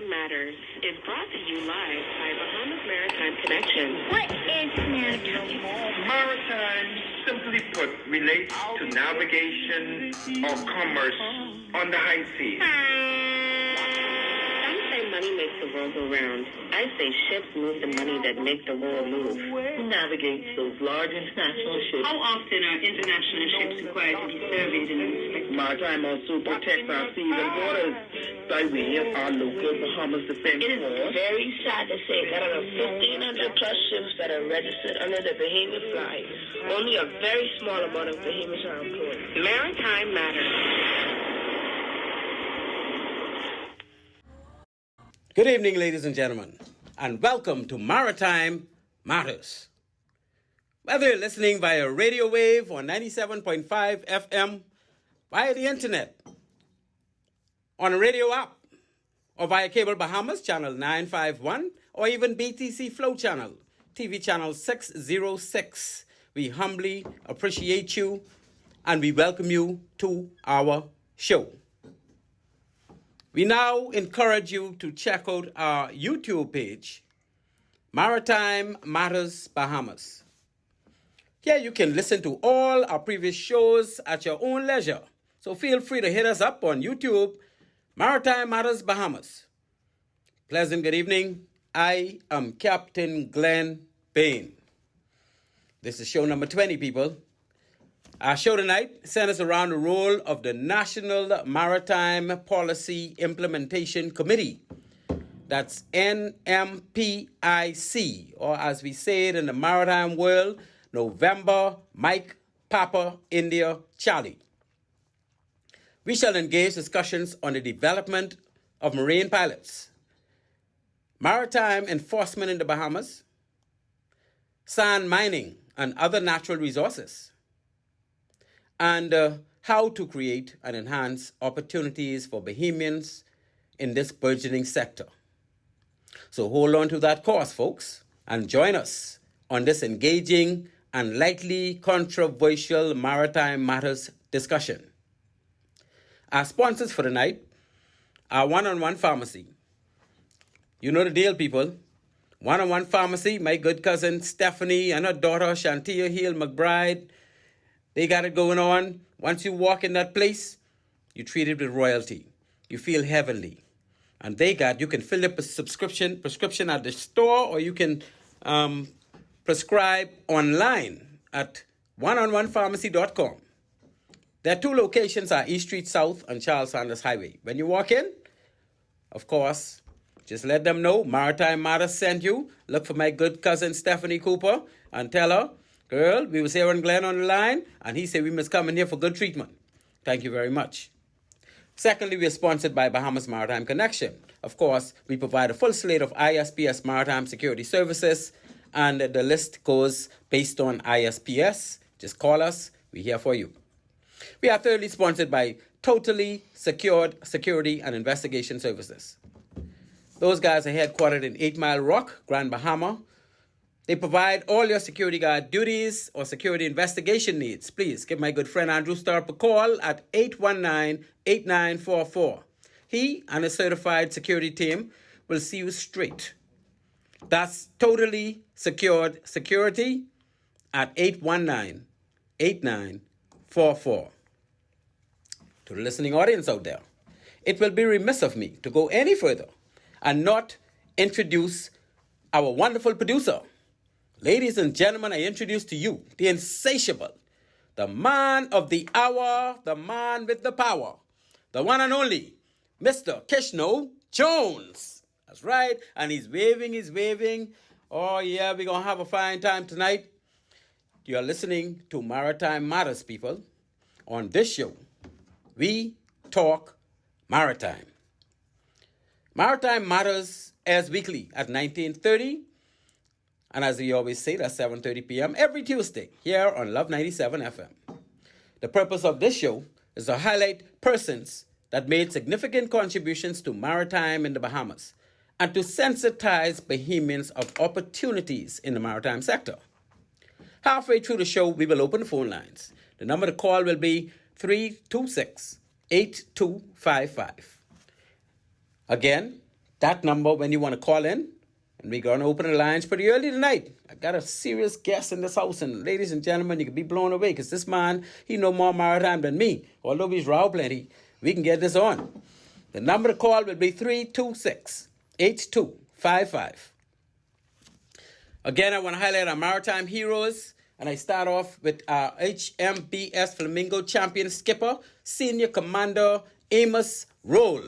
Maritime Matters is brought to you live by Bahamas Maritime Connection. What is maritime? Maritime, simply put, relates to navigation or commerce on the high seas. Some say money makes the world go round. I say ships move the money that make the world move. Who navigates those large international ships? How often are international ships required to be surveyed and inspected? Maritime also protects our seas and waters by way of our local Bahamas Defense It is Force. very sad to say that out of 1,500 plus ships that are registered under the Bahamian flag, only a very small amount of Bahamians are employed. Maritime Matters. Good evening, ladies and gentlemen, and welcome to Maritime Matters. Whether you're listening via radio wave or 97.5 FM, via the internet, on a radio app, or via Cable Bahamas, channel 951, or even BTC Flow channel, TV channel 606. We humbly appreciate you, and we welcome you to our show. We now encourage you to check out our YouTube page, Maritime Matters Bahamas. Here you can listen to all our previous shows at your own leisure. So feel free to hit us up on YouTube, Maritime Matters Bahamas. Pleasant good evening. I am Captain Glenn Bain. This is show number 20, people. Our show tonight centers around the role of the National Maritime Policy Implementation Committee. That's NMPIC, or as we say it in the maritime world, November, Mike, Papa, India, Charlie. We shall engage discussions on the development of marine pilots, maritime enforcement in the Bahamas, sand mining and other natural resources, and how to create and enhance opportunities for Bahamians in this burgeoning sector. So hold on to that course, folks, and join us on this engaging and lightly controversial Maritime Matters discussion. Our sponsors for the night are One-on-One Pharmacy. You know the deal, people. One-on-One Pharmacy, my good cousin Stephanie and her daughter Shantia Hill McBride, they got it going on. Once you walk in that place, you're treated with royalty. You feel heavenly. And you can fill up a prescription at the store, or you can prescribe online at oneononepharmacy.com. Their two locations are East Street South and Charles Sanders Highway. When you walk in, of course, just let them know Maritime Matters sent you. Look for my good cousin Stephanie Cooper and tell her, girl, we was here on Glenn on the line, and he said we must come in here for good treatment. Thank you very much. Secondly, we are sponsored by Bahamas Maritime Connection. Of course, we provide a full slate of ISPS maritime security services, and the list goes based on ISPS. Just call us. We're here for you. We are thirdly sponsored by Totally Secured Security and Investigation Services. Those guys are headquartered in 8 Mile Rock, Grand Bahama. They provide all your security guard duties or security investigation needs. Please give my good friend Andrew Starp a call at 819-8944. He and a certified security team will see you straight. That's Totally Secured Security at 819-8944. To the listening audience out there, it will be remiss of me to go any further and not introduce our wonderful producer. Ladies and gentlemen, I introduce to you the insatiable, the man of the hour, the man with the power, the one and only, Mr. Kishno Jones. That's right, and he's waving. Oh yeah, we're going to have a fine time tonight. You're listening to Maritime Matters, people. On this show, we talk maritime. Maritime Matters airs weekly at 19:30. And as we always say, that's 7:30 p.m. every Tuesday here on Love 97 FM. The purpose of this show is to highlight persons that made significant contributions to maritime in the Bahamas and to sensitize Bahamians of opportunities in the maritime sector. Halfway through the show, we will open the phone lines. The number to call will be 326-8255. Again, that number when you want to call in. And we're going to open the lines pretty early tonight. I got a serious guest in this house. And ladies and gentlemen, you can be blown away because this man, he know more maritime than me. Although he's raw plenty, we can get this on. The number to call will be 326-8255. Again, I want to highlight our maritime heroes. And I start off with our HMBS Flamingo champion skipper, Senior Commander Amos Roll.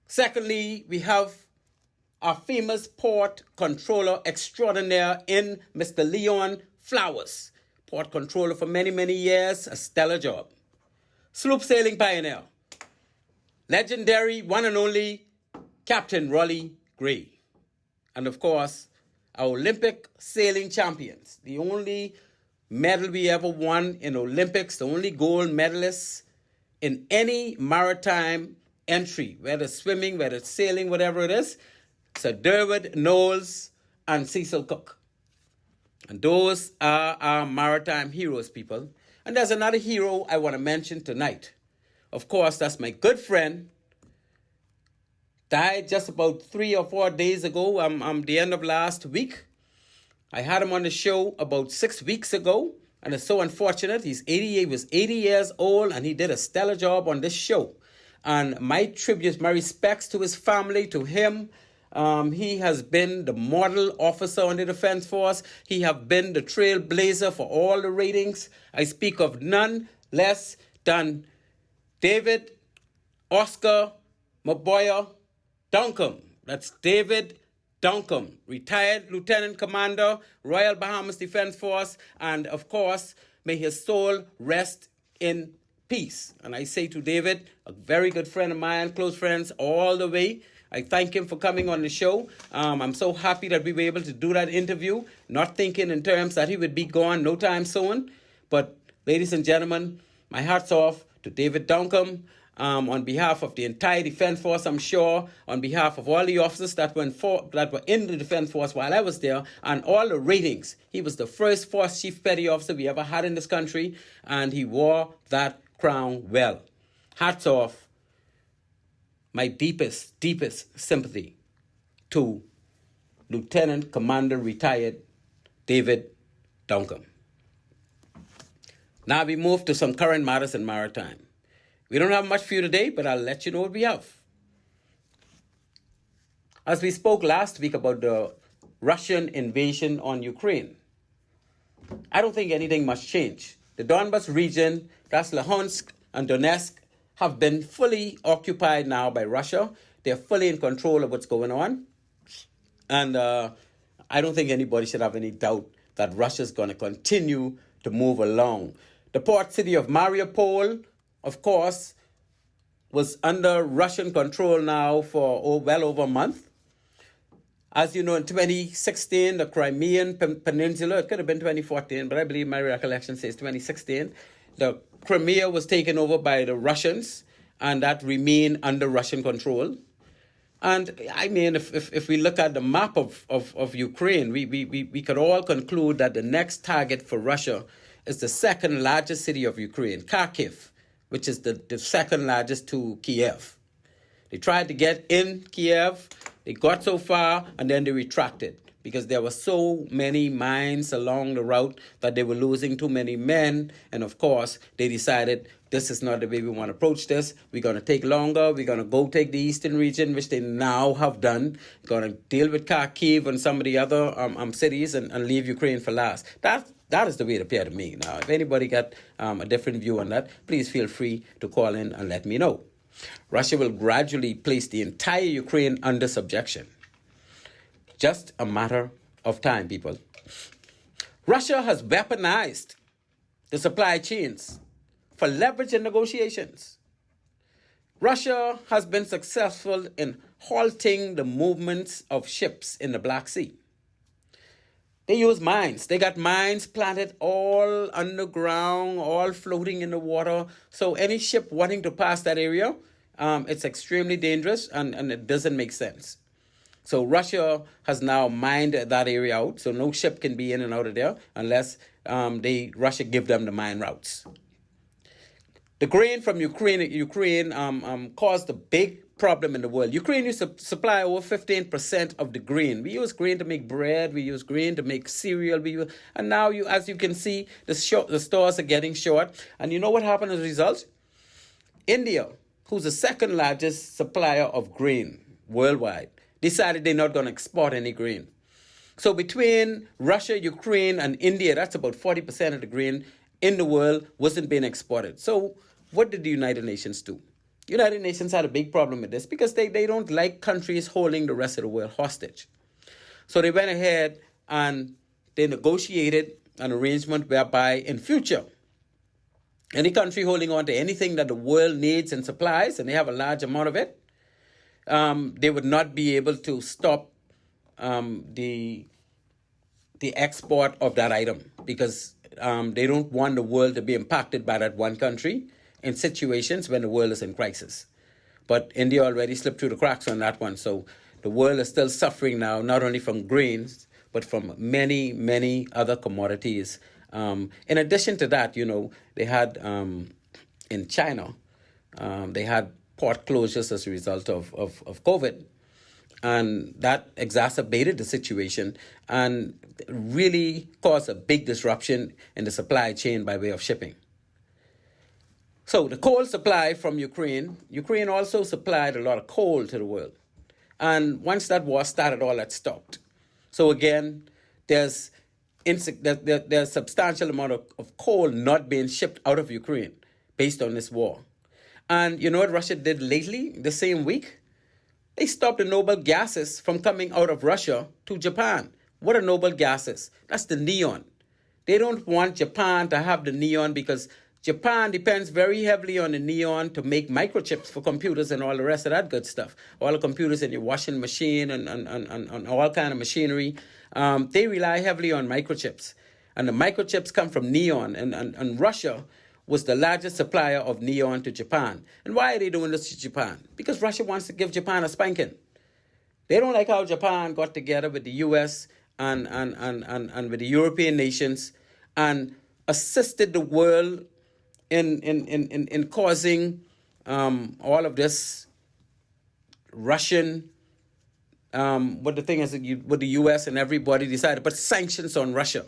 Secondly, we have our famous port controller extraordinaire in Mr. Leon Flowers. Port controller for many, many years, a stellar job. Sloop sailing pioneer, legendary one and only Captain Raleigh Gray. And of course, our Olympic sailing champions, the only medal we ever won in Olympics, the only gold medalists in any maritime entry, whether swimming, whether sailing, whatever it is, Sir Derwent Knowles and Cecil Cook. And those are our maritime heroes, people. And there's another hero I want to mention tonight. Of course, that's my good friend. Died just about 3 or 4 days ago, the end of last week. I had him on the show about 6 weeks ago, and it's so unfortunate. He was 80 years old, and he did a stellar job on this show. And my tribute, my respects to his family, to him. He has been the model officer on the Defense Force. He has been the trailblazer for all the ratings. I speak of none less than David Oscar Maboya Duncombe. That's David Duncombe, retired Lieutenant Commander, Royal Bahamas Defense Force, and of course, may his soul rest in peace. And I say to David, a very good friend of mine, close friends all the way, I thank him for coming on the show. I'm so happy that we were able to do that interview, not thinking in terms that he would be gone no time soon. But ladies and gentlemen, my hat's off to David Duncombe. On behalf of the entire Defense Force, I'm sure, on behalf of all the officers that were in the Defense Force while I was there, and all the ratings. He was the first Force Chief Petty Officer we ever had in this country, and he wore that crown well. Hats off. My deepest sympathy to Lieutenant Commander retired David Duncombe. Now we move to some current matters in maritime. We don't have much for you today, but I'll let you know what we have. As we spoke last week about the Russian invasion on Ukraine, I don't think anything must change. The Donbas region, that's Luhansk and Donetsk, have been fully occupied now by Russia. They're fully in control of what's going on. And I don't think anybody should have any doubt that Russia's going to continue to move along. The port city of Mariupol, of course, was under Russian control now for well over a month. As you know, in 2016, the Crimean Peninsula, it could have been 2014, but I believe my recollection says 2016, the Crimea was taken over by the Russians, and that remained under Russian control. And I mean, if we look at the map of Ukraine, we could all conclude that the next target for Russia is the second largest city of Ukraine, Kharkiv, which is the second largest to Kiev. They tried to get in Kiev, they got so far, and then they retracted because there were so many mines along the route that they were losing too many men. And of course, they decided this is not the way we want to approach this. We're going to take longer. We're going to go take the eastern region, which they now have done. We're going to deal with Kharkiv and some of the other cities and leave Ukraine for last. That is the way it appeared to me. Now, if anybody got a different view on that, please feel free to call in and let me know. Russia will gradually place the entire Ukraine under subjection. Just a matter of time, people. Russia has weaponized the supply chains for leverage in negotiations. Russia has been successful in halting the movements of ships in the Black Sea. They use mines. They got mines planted all underground, all floating in the water. So any ship wanting to pass that area, it's extremely dangerous and it doesn't make sense. So Russia has now mined that area out. So no ship can be in and out of there unless Russia give them the mine routes. The grain from Ukraine caused a big problem in the world. Ukraine used to supply over 15% of the grain. We use grain to make bread. We use grain to make cereal. And now, as you can see, the stores are getting short. And you know what happened as a result? India, who's the second largest supplier of grain worldwide, decided they're not going to export any grain. So between Russia, Ukraine, and India, that's about 40% of the grain in the world wasn't being exported. So what did the United Nations do? United Nations had a big problem with this because they don't like countries holding the rest of the world hostage. So they went ahead and they negotiated an arrangement whereby in future, any country holding on to anything that the world needs and supplies, and they have a large amount of it, they would not be able to stop the export of that item because they don't want the world to be impacted by that one country in situations when the world is in crisis. But India already slipped through the cracks on that one. So the world is still suffering now, not only from grains, but from many, many other commodities. In addition to that, they had in China, they had port closures as a result of COVID. And that exacerbated the situation and really caused a big disruption in the supply chain by way of shipping. So the coal supply from Ukraine also supplied a lot of coal to the world. And once that war started, all that stopped. So again, there's a substantial amount of coal not being shipped out of Ukraine based on this war. And you know what Russia did lately, the same week? They stopped the noble gases from coming out of Russia to Japan. What are noble gases? That's the neon. They don't want Japan to have the neon because Japan depends very heavily on the neon to make microchips for computers and all the rest of that good stuff. All the computers in your washing machine and all kind of machinery, they rely heavily on microchips. And the microchips come from neon. And Russia was the largest supplier of neon to Japan. And why are they doing this to Japan? Because Russia wants to give Japan a spanking. They don't like how Japan got together with the U.S. and with the European nations and assisted the world in causing all of this Russian, what the U.S. and everybody decided to put sanctions on Russia.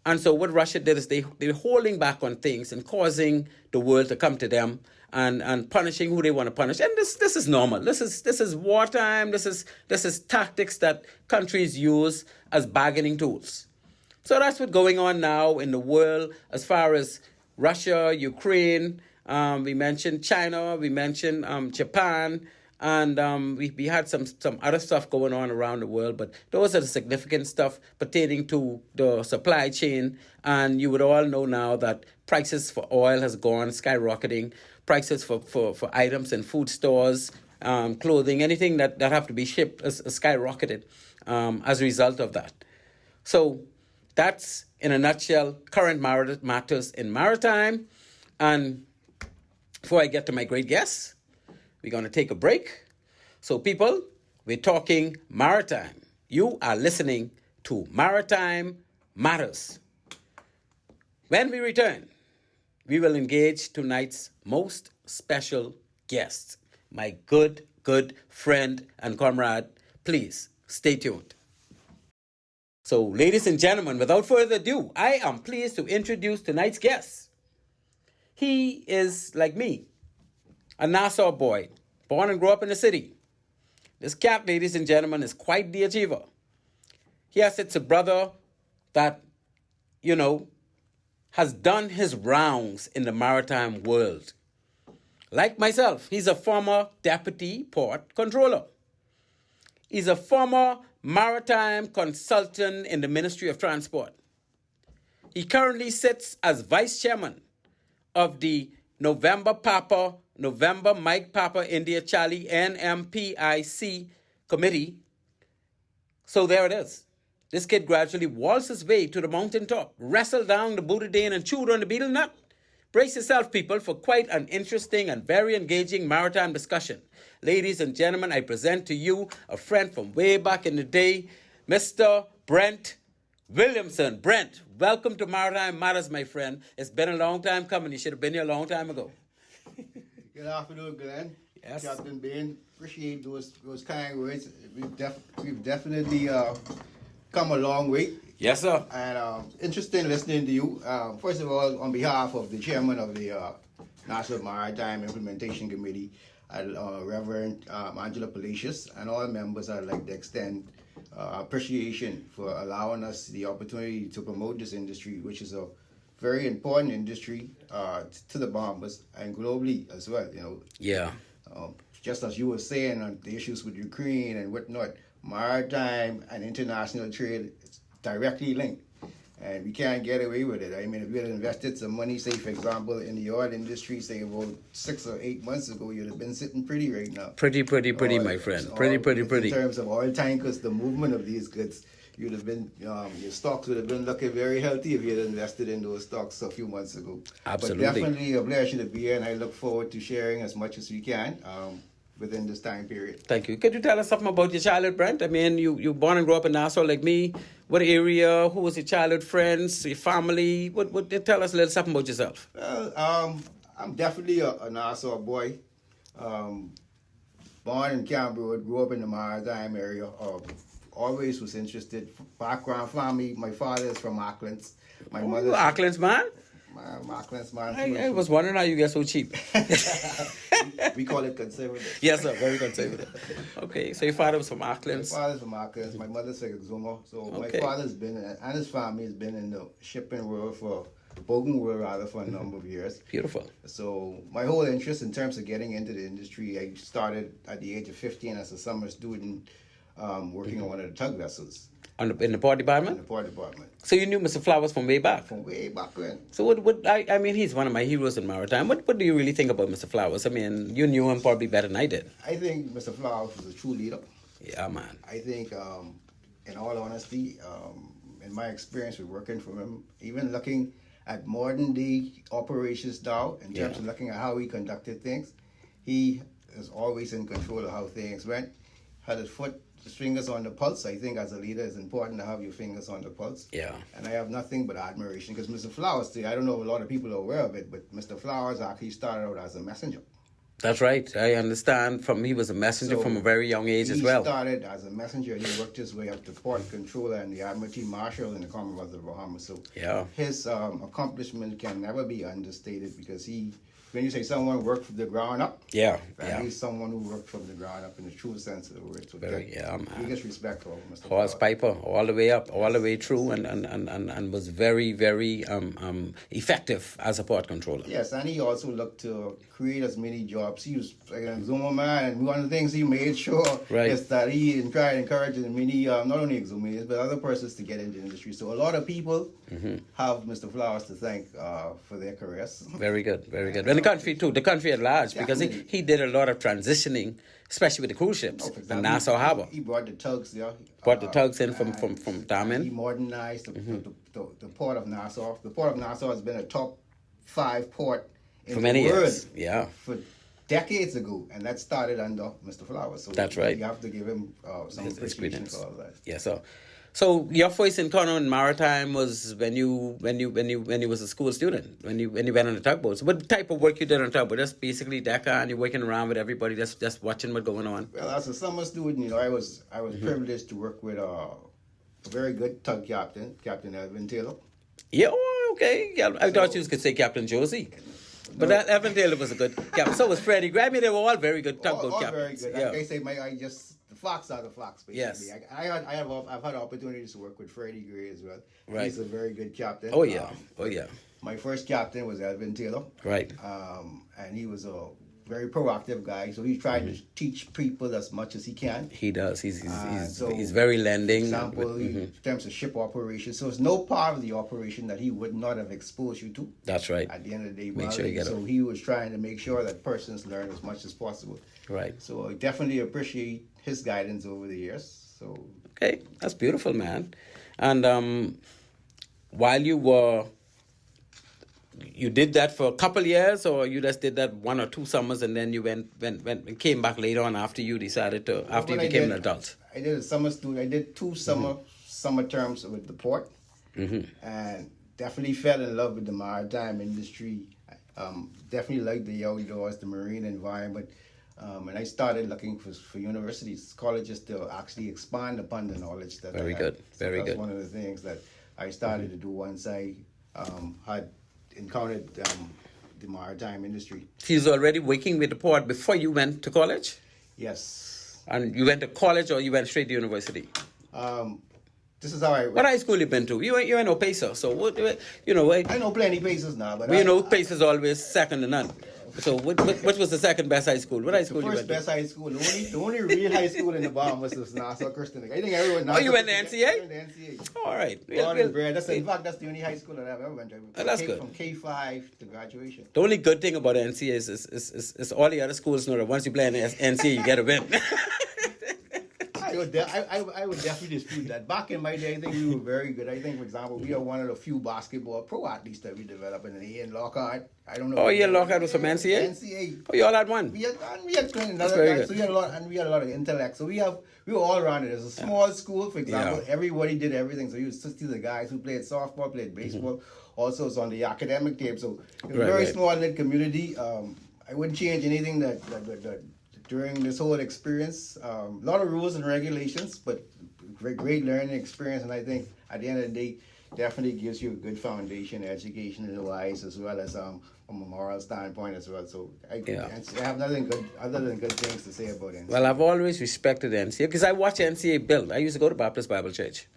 And so what Russia did is they're holding back on things and causing the world to come to them and punishing who they want to punish. And this is normal. This is wartime. This is tactics that countries use as bargaining tools. So that's what's going on now in the world as far as Russia, Ukraine. We mentioned China. We mentioned Japan. And we had some other stuff going on around the world, but those are the significant stuff pertaining to the supply chain. And you would all know now that prices for oil has gone skyrocketing. Prices for items in food stores, clothing, anything that have to be shipped has skyrocketed as a result of that. So that's, in a nutshell, current matters in maritime. And before I get to my great guests, we're going to take a break. So people, we're talking maritime. You are listening to Maritime Matters. When we return, we will engage tonight's most special guest, my good friend and comrade. Please stay tuned. So ladies and gentlemen, without further ado, I am pleased to introduce tonight's guest. He is like me, a Nassau boy, born and grew up in the city. This cat, ladies and gentlemen, is quite the achiever. Yes, it's a brother that, has done his rounds in the maritime world. Like myself, he's a former deputy port controller. He's a former maritime consultant in the Ministry of Transport. He currently sits as vice chairman of the November Mike Papa India Charlie NMPIC committee. So there it is. This kid gradually waltzed his way to the mountaintop, wrestled down the Buddha and chewed on the betel nut. Brace yourself, people, for quite an interesting and very engaging maritime discussion. Ladies and gentlemen, I present to you a friend from way back in the day, Mr. BRENT WILLIAMSON. Brent, welcome to Maritime Matters, my friend. It's been a long time coming. You should have been here a long time ago. Good afternoon, Glenn. Yes. Captain Bain. Appreciate those kind words. We've definitely come a long way. Yes, sir. And interesting listening to you. First of all, on behalf of the chairman of the National Maritime Implementation Committee, Reverend Angela Palacios, and all members, I'd like to extend appreciation for allowing us the opportunity to promote this industry, which is a very important industry to the Bahamas and globally as well. Yeah. Just as you were saying on the issues with Ukraine and whatnot, maritime and international trade is directly linked. And we can't get away with it. I mean, if we had invested some money, say, for example, in the oil industry, say, about 6 or 8 months ago, you'd have been sitting pretty right now. Pretty, my friend. Pretty. In terms of oil tankers, the movement of these goods, you'd have been, your stocks would have been looking very healthy if you had invested in those stocks a few months ago. Absolutely. But definitely a pleasure to be here, and I look forward to sharing as much as we can within this time period. Thank you. Could you tell us something about your childhood, Brent? I mean, you born and grew up in Nassau like me. What area? Who was your childhood friends? Your family? What tell us a little something about yourself. Well, I'm definitely a Nassau boy. Born in Canberra, grew up in the Maritime area. Always was interested. Background family. My father is from Auckland. My mother. Auckland's man? Auckland's man. I was wondering how you get so cheap. We call it conservative. Yes, sir. Very conservative. Okay, so your father was from Auckland. My father's from Auckland. My mother's from Exuma. So Okay. my father's been, and his family has been in the shipping world boating world rather, for a number of years. Beautiful. So my whole interest in terms of getting into the industry, I started at the age of 15 as a summer student working on one of the tug vessels In the port in department? the port department. So you knew Mr. Flowers from way back? From way back when. So I mean, he's one of my heroes in maritime. What do you really think about Mr. Flowers? I mean, you knew him probably better than I did. I think Mr. Flowers was a true leader. Yeah, man. I think, in all honesty, in my experience with working for him, even looking at modern day operations now, in terms of looking at how he conducted things, he is always in control of how things went. Had his fingers on the pulse. I think as a leader, it's important to have your fingers on the pulse. Yeah. And I have nothing but admiration because Mr. Flowers, I don't know if a lot of people are aware of it, but Mr. Flowers actually started out as a messenger. That's right. I understand. He was a messenger from a very young age as well. He started as a messenger. He worked his way up to port controller and the Admiralty Marshal in the Commonwealth of the Bahamas. So his accomplishment can never be understated because when you say someone worked from the ground up, he's someone who worked from the ground up in the true sense of the word. So biggest respect for Mr. Horse Piper, all the way up, all the way through, and was very, very effective as a port controller. Yes, and he also looked to create as many jobs. He was like a Exuma man, and one of the things he made sure is that he tried to encourage many, not only Exumians, but other persons to get into the industry. So a lot of people have Mr. Flowers to thank for their careers. Very good, very good. And the country too, the country at large, because he did a lot of transitioning, especially with the cruise ships in Nassau Harbor. He brought the tugs there. Brought the tugs in from Damen. He modernized the port of Nassau. The port of Nassau has been a top 5 port in for many the world years. Yeah. For decades ago, and that started under Mr. Flowers. So that's right. You have to give him some appreciation for all that. Yes, sir. So your first encounter in maritime was when you was a school student, when you went on the tugboat. So what type of work you did on the tugboat? Just basically deck and you're working around with everybody, just watching what's going on. Well, as a summer student, I was privileged to work with a very good tug captain, Captain Elvin Taylor. Yeah, okay. Yeah, I thought you could say Captain Josie. But that Elvin Taylor was a good captain. So was Freddie Gray. I mean, they were all very good tugboat captains. Very good. Like I say, the flocks are the flocks, basically. Yes. I've had opportunities to work with Freddie Gray as well. Right. He's a very good captain. Oh, yeah. My first captain was Elvin Taylor. Right. And he was a very proactive guy, so he tried to teach people as much as he can. He does. He's very lending. For example, in terms of ship operations, so it's no part of the operation that he would not have exposed you to. That's right. At the end of the day, make sure you get so he was trying to make sure that persons learn as much as possible. Right. So I definitely appreciate his guidance over the years. So okay, that's beautiful, man. And while you did that for a couple years, or you just did that 1 or 2 summers, and then you went came back later on after you decided to you became an adult? I did a summer student. I did 2 summer terms with the port, and definitely fell in love with the maritime industry. Definitely liked the outdoors, the marine environment. And I started looking for universities, colleges to actually expand upon the knowledge that Very I had. good, So very that's good. one of the things that I started to do once I had encountered the maritime industry. He's already working with the port before you went to college? Yes. And you went to college or you went straight to university? This is how I. What high school you been to? You ain't no pacer, so what? I know plenty places now, but Pacer's always second to none. So what was the second best high school? What high school the you first went to? best high school, the only real high school in the Bahamas was Nassau Christian. I think everyone. Oh, you went to Nassau NCA? Christian, I went to NCA. All right. Born and bred. In fact, that's the only high school that I've ever went to. That's good. From K5 to graduation. The only good thing about NCA is all the other schools know that once you play in NCA, you get a win. I would definitely dispute that. Back in my day, I think we were very good. I think, for example, we are one of the few basketball pro athletes that we developed in the A in Lockhart. I don't know. Oh, yeah, Lockhart was from NCA? NCA. Oh, you all had one? We had plenty That's other very guys. good. So we had a lot of intellect. So we were all around it. It's a small school, for example. Yeah. Everybody did everything. So you would see the guys who played softball, played baseball. Also, it's on the academic team. So it was a very small knit community. I wouldn't change anything that during this whole experience. A lot of rules and regulations, but great learning experience. And I think at the end of the day, definitely gives you a good foundation, education wise, as well as from a moral standpoint as well. So I have nothing good other than good things to say about NCA. Well, I've always respected NCA because I watched NCA build. I used to go to Baptist Bible Church.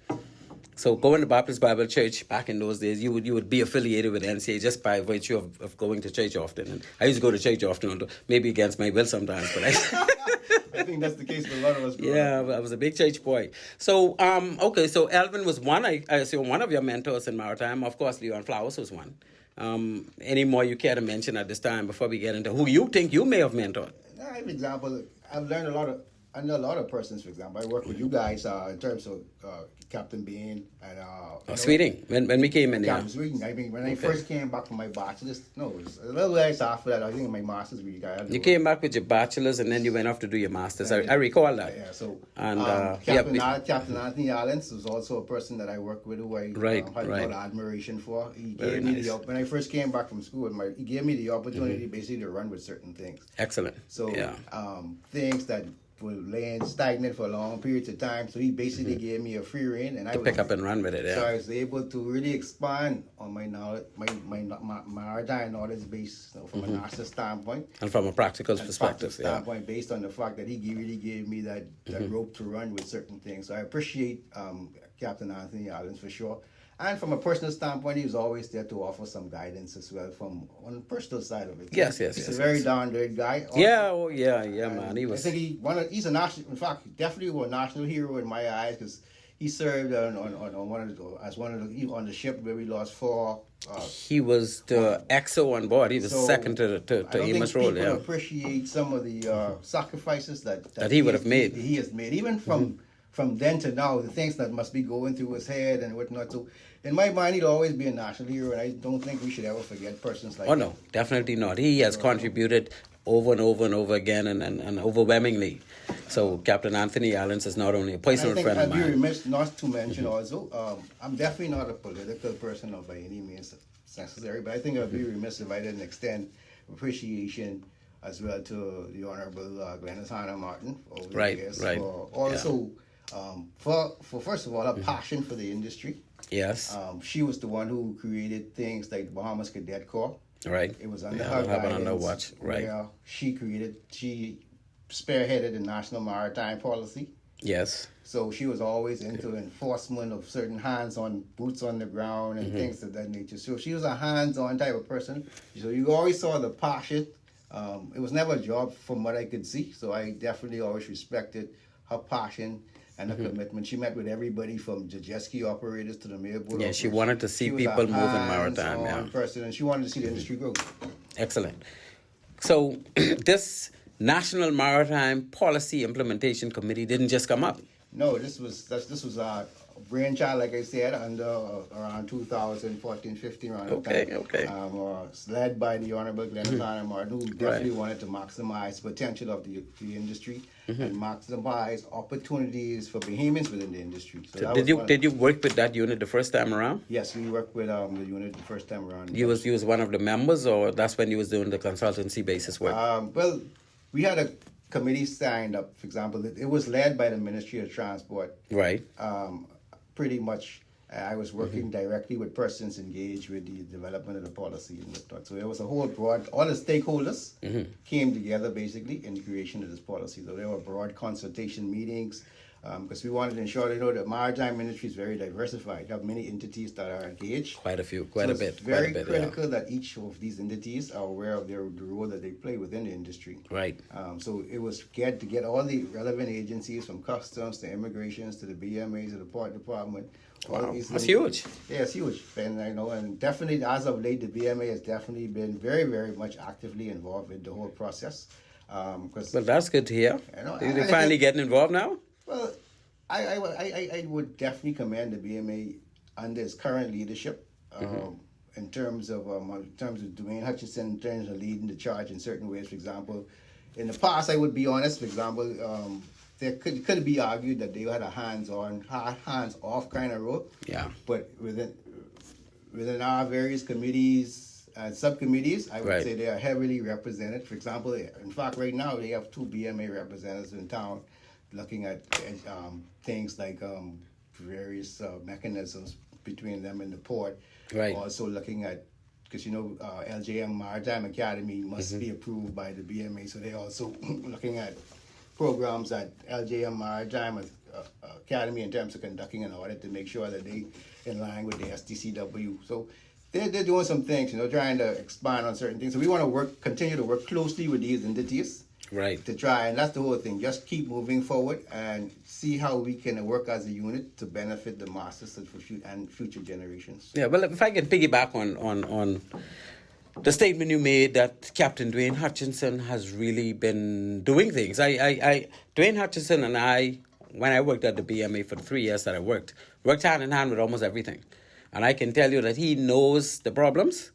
So going to Baptist Bible Church back in those days, you would be affiliated with NCA just by virtue of going to church often. And I used to go to church often, maybe against my will sometimes, but I think that's the case for a lot of us. Yeah, I was a big church boy. So, so Elvin was one, I assume, one of your mentors in maritime. Of course, Leon Flowers was one. Any more you care to mention at this time before we get into who you think you may have mentored? For example, I've learned under a lot of persons. For example, I work with you guys in terms of Captain Bean and Sweeting, when we came in there. Captain Sweeting. I mean, when I first came back from my bachelor's, it was a little ways after that. I think my master's we got. You came back with your bachelor's and then you went off to do your master's. I recall that. Yeah. So and Captain Anthony Allens was also a person that I worked with who I had a lot of admiration for. He gave me when I first came back from school, he gave me the opportunity basically to run with certain things. Excellent. So things that were laying stagnant for long periods of time. So he basically gave me a free rein, and I pick up and run with it. Yeah. So I was able to really expand on my knowledge, my maritime knowledge base from a NASA standpoint and from a practical perspective. Standpoint, based on the fact that he really gave me that rope to run with certain things. So I appreciate Captain Anthony Allens for sure. And from a personal standpoint, he was always there to offer some guidance as well from on the personal side of it. Yes. He's a very down-to-earth guy. Man. He was. I think he's a national. In fact, definitely a national hero in my eyes because he served on the ship where we lost 4. He was the XO on board. He was second to Amos Roll. People appreciate some of the sacrifices that he would have made. He has made even from then to now, the things that must be going through his head and whatnot. So, in my mind, he'll always be a national hero, and I don't think we should ever forget persons like that. Oh, no, definitely not. He has contributed over and over and over again and overwhelmingly. So, Captain Anthony Allens is not only a personal friend of mine. I'd be remiss not to mention also, I'm definitely not a political person or by any means necessary, but I think I'd be remiss if I didn't extend appreciation as well to the Honorable Glennis Hannah Martin over the years for also for first of all, her passion for the industry. Yes. She was the one who created things like Bahamas Cadet Corps. Right. It was under her guidance. Watch. Right. She spearheaded the national maritime policy. Yes. So she was always into enforcement of certain hands-on, boots on the ground and things of that nature. So she was a hands-on type of person. So you always saw the passion. It was never a job from what I could see. So I definitely always respected her passion and her commitment. She met with everybody from the jet ski operators to the mailboat. Yeah, she wanted to see people move in maritime. Yeah, person, and she wanted to see the industry grow. Excellent. So this National Maritime Policy Implementation Committee didn't just come up. No, this was a brainchild, like I said, under around 2014, 15, around that time. Okay. Led by the Honorable Glennis Hannah Martin, who definitely wanted to maximize potential of the industry and maximize opportunities for Bahamians within the industry. So did you work with that unit the first time around? Yes, we worked with the unit the first time around. You was one of the members, or that's when you was doing the consultancy basis work? Well, we had a committee signed up, for example. It was led by the Ministry of Transport. Right. Pretty much, I was working directly with persons engaged with the development of the policy and whatnot. So it was a whole broad, all the stakeholders came together basically in the creation of this policy. So there were broad consultation meetings, because we wanted to ensure, the maritime industry is very diversified. You have many entities that are engaged. Quite a few, So a it's bit. very quite a bit, critical that each of these entities are aware of the role that they play within the industry. Right. So it was to get all the relevant agencies, from customs to immigrations to the BMAs to the port department. Wow, that's huge. Yeah, it's huge. And and definitely as of late, the BMA has definitely been very, very much actively involved in the whole process. Well, that's good to hear. They're finally getting involved now? Well, I would definitely commend the BMA under its current leadership, in terms of Dwayne Hutchinson, in terms of leading the charge in certain ways. For example, in the past, I would be honest. For example, there could be argued that they had a hands-off kind of role. Yeah. But within our various committees and subcommittees, I would say they are heavily represented. For example, in fact, right now they have 2 BMA representatives in town, looking at things like various mechanisms between them and the port. Right. Also looking at, because LJM Maritime Academy must be approved by the BMA, so they're also looking at programs at LJM Maritime Academy in terms of conducting an audit to make sure that they in line with the STCW. So they're doing some things, trying to expand on certain things. So we want to continue to work closely with these entities. Right. To try, and that's the whole thing. Just keep moving forward and see how we can work as a unit to benefit the masses and future generations. Yeah, well, if I can piggyback on the statement you made that Captain Dwayne Hutchinson has really been doing things. Dwayne Hutchinson and I, when I worked at the BMA for the 3 years that I worked hand in hand with almost everything. And I can tell you that he knows the problems.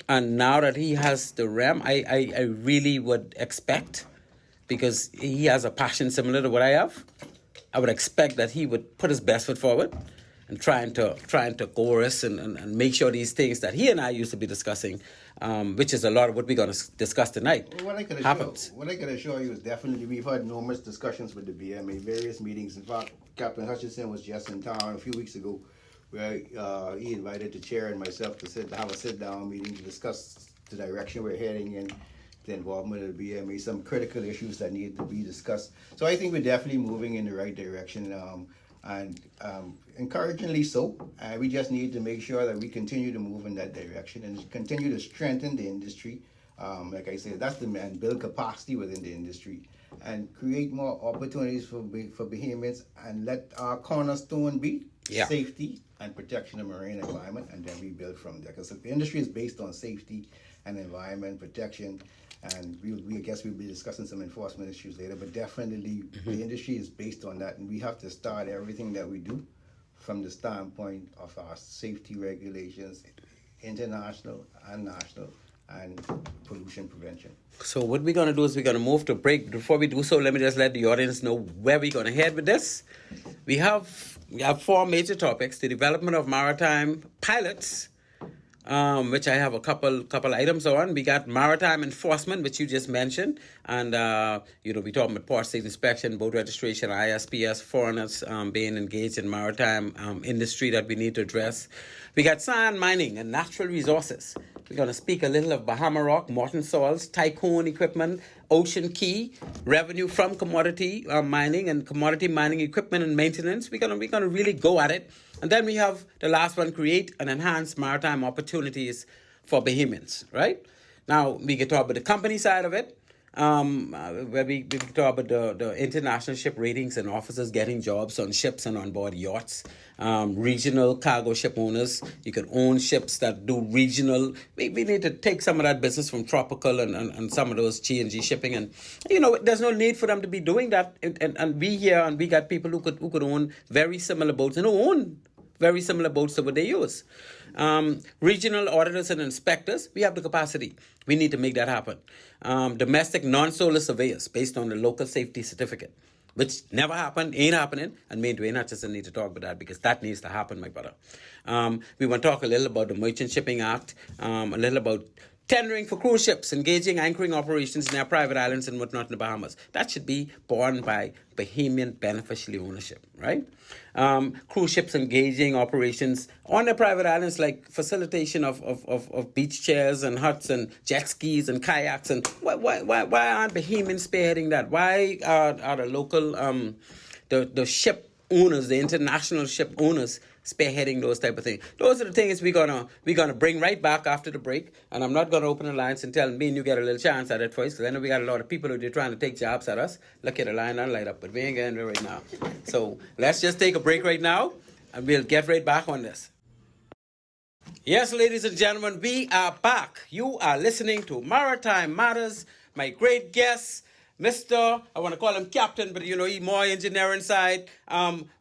And now that he has the REM, I really would expect, because he has a passion similar to what I have, I would expect that he would put his best foot forward and trying to coerce and make sure these things that he and I used to be discussing, which is a lot of what we're going to discuss tonight, happens. What I can assure you is definitely we've had numerous discussions with the BMA, various meetings. In fact, Captain Hutchinson was just in town a few weeks ago, where he invited the chair and myself to have a sit-down meeting to discuss the direction we're heading in, the involvement of the BMA, some critical issues that need to be discussed. So I think we're definitely moving in the right direction, and encouragingly so. We just need to make sure that we continue to move in that direction and continue to strengthen the industry. Like I said, and build capacity within the industry and create more opportunities for Bahamians, and let our cornerstone be safety and protection of marine environment, and then we build from there. Because the industry is based on safety and environment protection, and I guess we'll be discussing some enforcement issues later, but definitely the industry is based on that, and we have to start everything that we do from the standpoint of our safety regulations, international and national, and pollution prevention. So what we're going to do is we're going to move to break. Before we do so, let me just let the audience know where we're going to head with this. We have 4 major topics: the development of maritime pilots, which I have a couple items on. We got maritime enforcement, which you just mentioned, and we talking about port state inspection, boat registration, ISPS, foreigners being engaged in maritime industry that we need to address. We got sand mining and natural resources. We're going to speak a little of Bahama rock, molten salts, tycoon equipment, ocean key, revenue from commodity mining and commodity mining equipment and maintenance. We're going to really go at it. And then we have the last one: create and enhance maritime opportunities for Bahamians, right? Now, we can talk about the company side of it, where we can talk about the international ship ratings and officers getting jobs on ships and on board yachts. Regional cargo ship owners, you can own ships that do regional. We need to take some of that business from tropical and some of those G&G shipping, and there's no need for them to be doing that. And we here, and we got people who could own very similar boats and who own very similar boats to what they use. Regional auditors and inspectors, we have the capacity. We need to make that happen. Domestic non-solar surveyors based on the local safety certificate, which never happened, ain't happening, and me and Dwayne Hutchinson need to talk about that, because that needs to happen, my brother. We want to talk a little about the Merchant Shipping Act, a little about tendering for cruise ships, engaging anchoring operations in their private islands and whatnot in the Bahamas. That should be borne by Bahamian beneficiary ownership, right? Cruise ships engaging operations on their private islands, like facilitation of beach chairs and huts and jet skis and kayaks. And why aren't Bahamians spearheading that? Why are the local, the ship owners, the international ship owners, spearheading those type of things? Those are the things we're gonna bring right back after the break. And I'm not gonna open the lines until me and you get a little chance at it first, because I know we got a lot of people who are trying to take jobs at us. Look at the line and light up, but we ain't getting it right now. So let's just take a break right now, and we'll get right back on this. Yes, ladies and gentlemen, we are back. You are listening to Maritime Matters. My great guest, Mr. I want to call him Captain, but you know, he's more engineering side.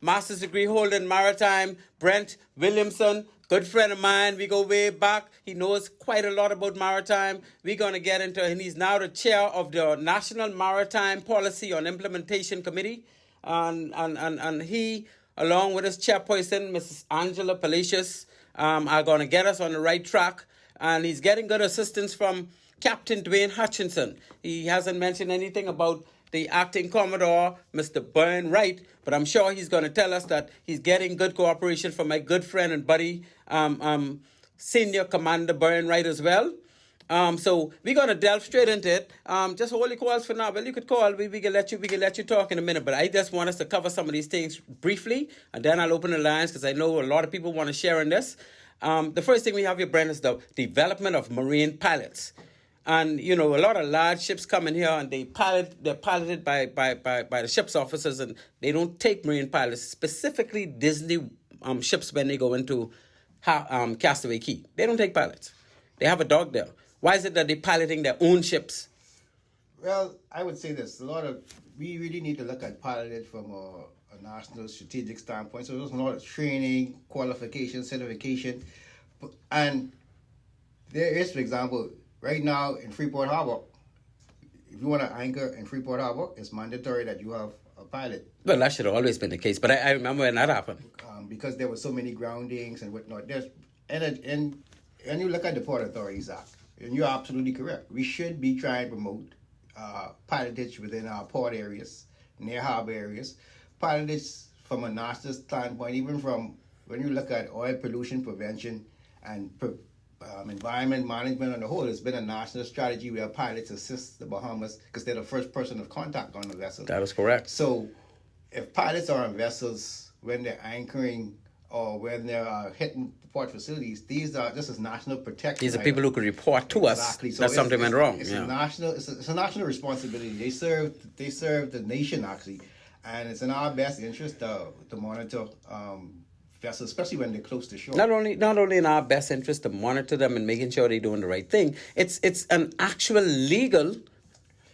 Master's degree holder in Maritime, BRENT Williamson, good friend of mine. We go way back. He knows quite a lot about maritime. We're going to get into it. And he's now the chair of the National Maritime Policy on Implementation Committee. And he, along with his chairperson, Mrs. Angela Palacios, are going to get us on the right track. And he's getting good assistance from Captain Dwayne Hutchinson. He hasn't mentioned anything about the acting Commodore, Mr. Byrne Wright, but I'm sure he's going to tell us that he's getting good cooperation from my good friend and buddy, Senior Commander Byrne Wright as well. So we're going to delve straight into it. Just hold your calls for now. Well, you could call. We can let you talk in a minute, but I just want us to cover some of these things briefly, and then I'll open the lines because I know a lot of people want to share in this. The first thing we have here, Brent, is the development of marine pilots. And, you know, a lot of large ships come in here and they're piloted by the ship's officers, and they don't take marine pilots, specifically Disney ships when they go into Castaway Cay. They don't take pilots. They have a dog there. Why is it that they're piloting their own ships? Well, I would say this. We really need to look at pilotage from a national strategic standpoint. So there's a lot of training, qualification, certification. And there is, for example, right now in Freeport Harbor, if you want to anchor in Freeport Harbor, it's mandatory that you have a pilot. Well, that should have always been the case, but I remember when that happened. Because there were so many groundings and whatnot. And you look at the Port Authorities Act, and you're absolutely correct. We should be trying to promote pilotage within our port areas, near harbor areas. Pilotage from a national standpoint, even from when you look at oil pollution prevention and environment management on the whole, it's been a national strategy where pilots assist the Bahamas because they're the first person of contact on the vessel. That is correct. So if pilots are on vessels when they're anchoring or when they're hitting port facilities, this is national protection. These are people who could report to us that something went wrong. It's a national responsibility. They serve the nation, actually, and it's in our best interest to monitor vessels, especially when they're close to shore. Not only in our best interest to monitor them and making sure they're doing the right thing, it's an actual legal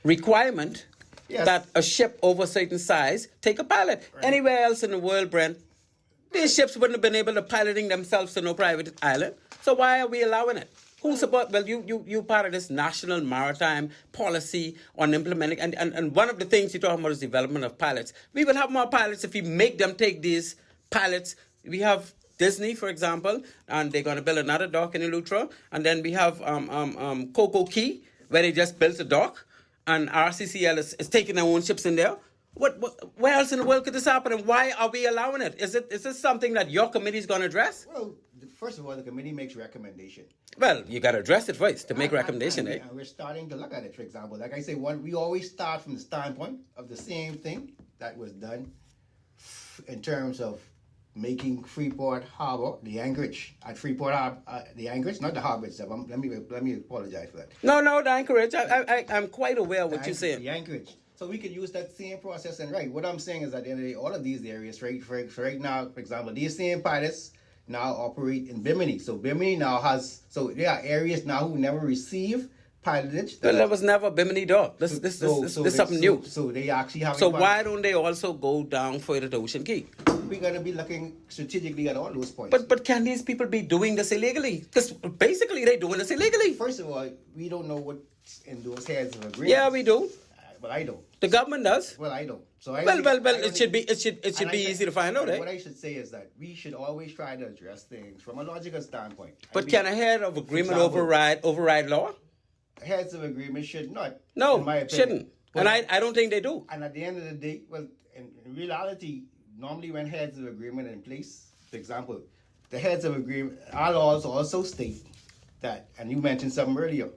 requirement that a ship over a certain size take a pilot. Right. Anywhere else in the world, Brent, these ships wouldn't have been able to piloting themselves to no private island. So why are we allowing it? Who's about? Well, you part of this national maritime policy on implementing, and one of the things you're talking about is development of pilots. We will have more pilots if we make them take these pilots. We have Disney, for example, and they're going to build another dock in Eleuthera. And then we have Coco Cay, where they just built a dock, and RCCL is taking their own ships in there. Where else in the world could this happen, and why are we allowing it? Is this something that your committee is going to address? Well, first of all, the committee makes recommendation. Well, you got to address it first to make recommendation, eh? And we're starting to look at it, for example. Like I say, we always start from the standpoint of the same thing that was done in terms of making Freeport Harbor, the anchorage at Freeport Harbor, the anchorage, not the harbor itself. Let me apologize for that. No, the anchorage. I'm quite aware of what you're saying. The anchorage. So we could use that same process. And right, what I'm saying is that at the end of the day, all of these areas, right now, for example, these same pilots now operate in Bimini. So Bimini now there are areas now who never receive pilotage. Well, there was never a Bimini dock. This is something new. So they actually have. So why don't they also go down further to Ocean Cay? We're going to be looking strategically at all those points. But can these people be doing this illegally? Because basically they're doing this illegally. First of all, we don't know what's in those heads of agreements. Yeah, we do. But I don't. The government does. Well, I don't. So I Well, think- well, I well. don't It should be. think- It should and be I easy to find out, What eh? I should say is that we should always try to address things from a logical standpoint. But can a head of agreement example- override law? Heads of agreement should not. No, in my opinion. shouldn't. But- And I don't think they do. And at the end of the day, well, in reality, normally when heads of agreement in place, for example, the heads of agreement, our laws also state that, and you mentioned something earlier,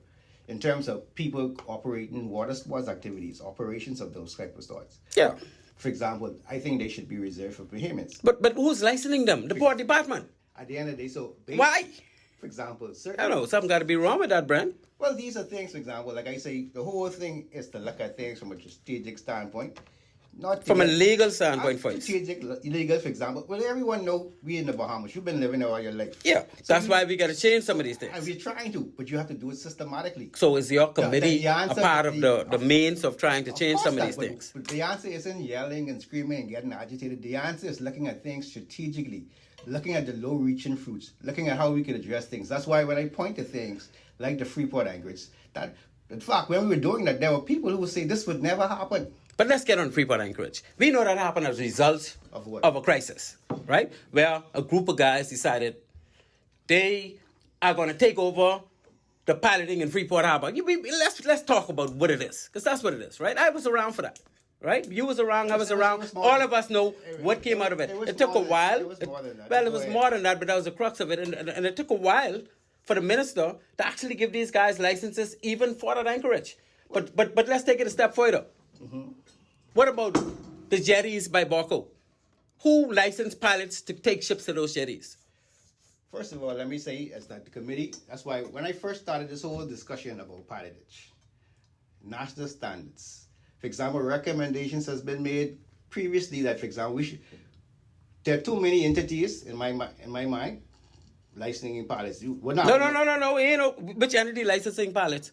in terms of people operating water sports activities, operations of those type of sorts. Yeah. For example, I think they should be reserved for Bahamians. But who's licensing them? The port department. At the end of the day, so Why? For example, I certain. don't know. Something got to be wrong with that, Brent. Well, these are things, for example, like I say, the whole thing is to look at things from a strategic standpoint, not to From a get- legal standpoint first. Strategic, illegal, for example. Well, everyone know we in the Bahamas. You've been living there all your life. Yeah. So That's why we got to change some of these And things. we're trying to, but you have to do it systematically. So is your committee the answer- a part of the of- means of trying to change Of some of course these not, things? But the answer isn't yelling and screaming and getting agitated. The answer is looking at things strategically, looking at the low-reaching fruits, looking at how we can address things. That's why when I point to things like the Freeport anchorage, that in fact, when we were doing that, there were people who would say this would never happen. But let's get on Freeport Anchorage. We know that happened as a result Of what? of a crisis, right? Where a group of guys decided they are going to take over the piloting in Freeport Harbor. Let's talk about what it is, because that's what it is, right? I was around for that, right? You was around, I was around. was more All than- of us know what came out of it. it was It took a more than- while. it was more than that. Well, it Go was ahead. more than that, but that was the crux of it. And it took a while for the minister to actually give these guys licenses even for that anchorage. But let's take it a step further. What about the jetties by Baco? Who licensed pilots to take ships to those jetties? First of all, let me say is that the committee, that's why when I first started this whole discussion about pilotage, national standards, for example, recommendations has been made previously that, for example, there are too many entities in my mind licensing pilots. No. You know, which entity licensing pilots?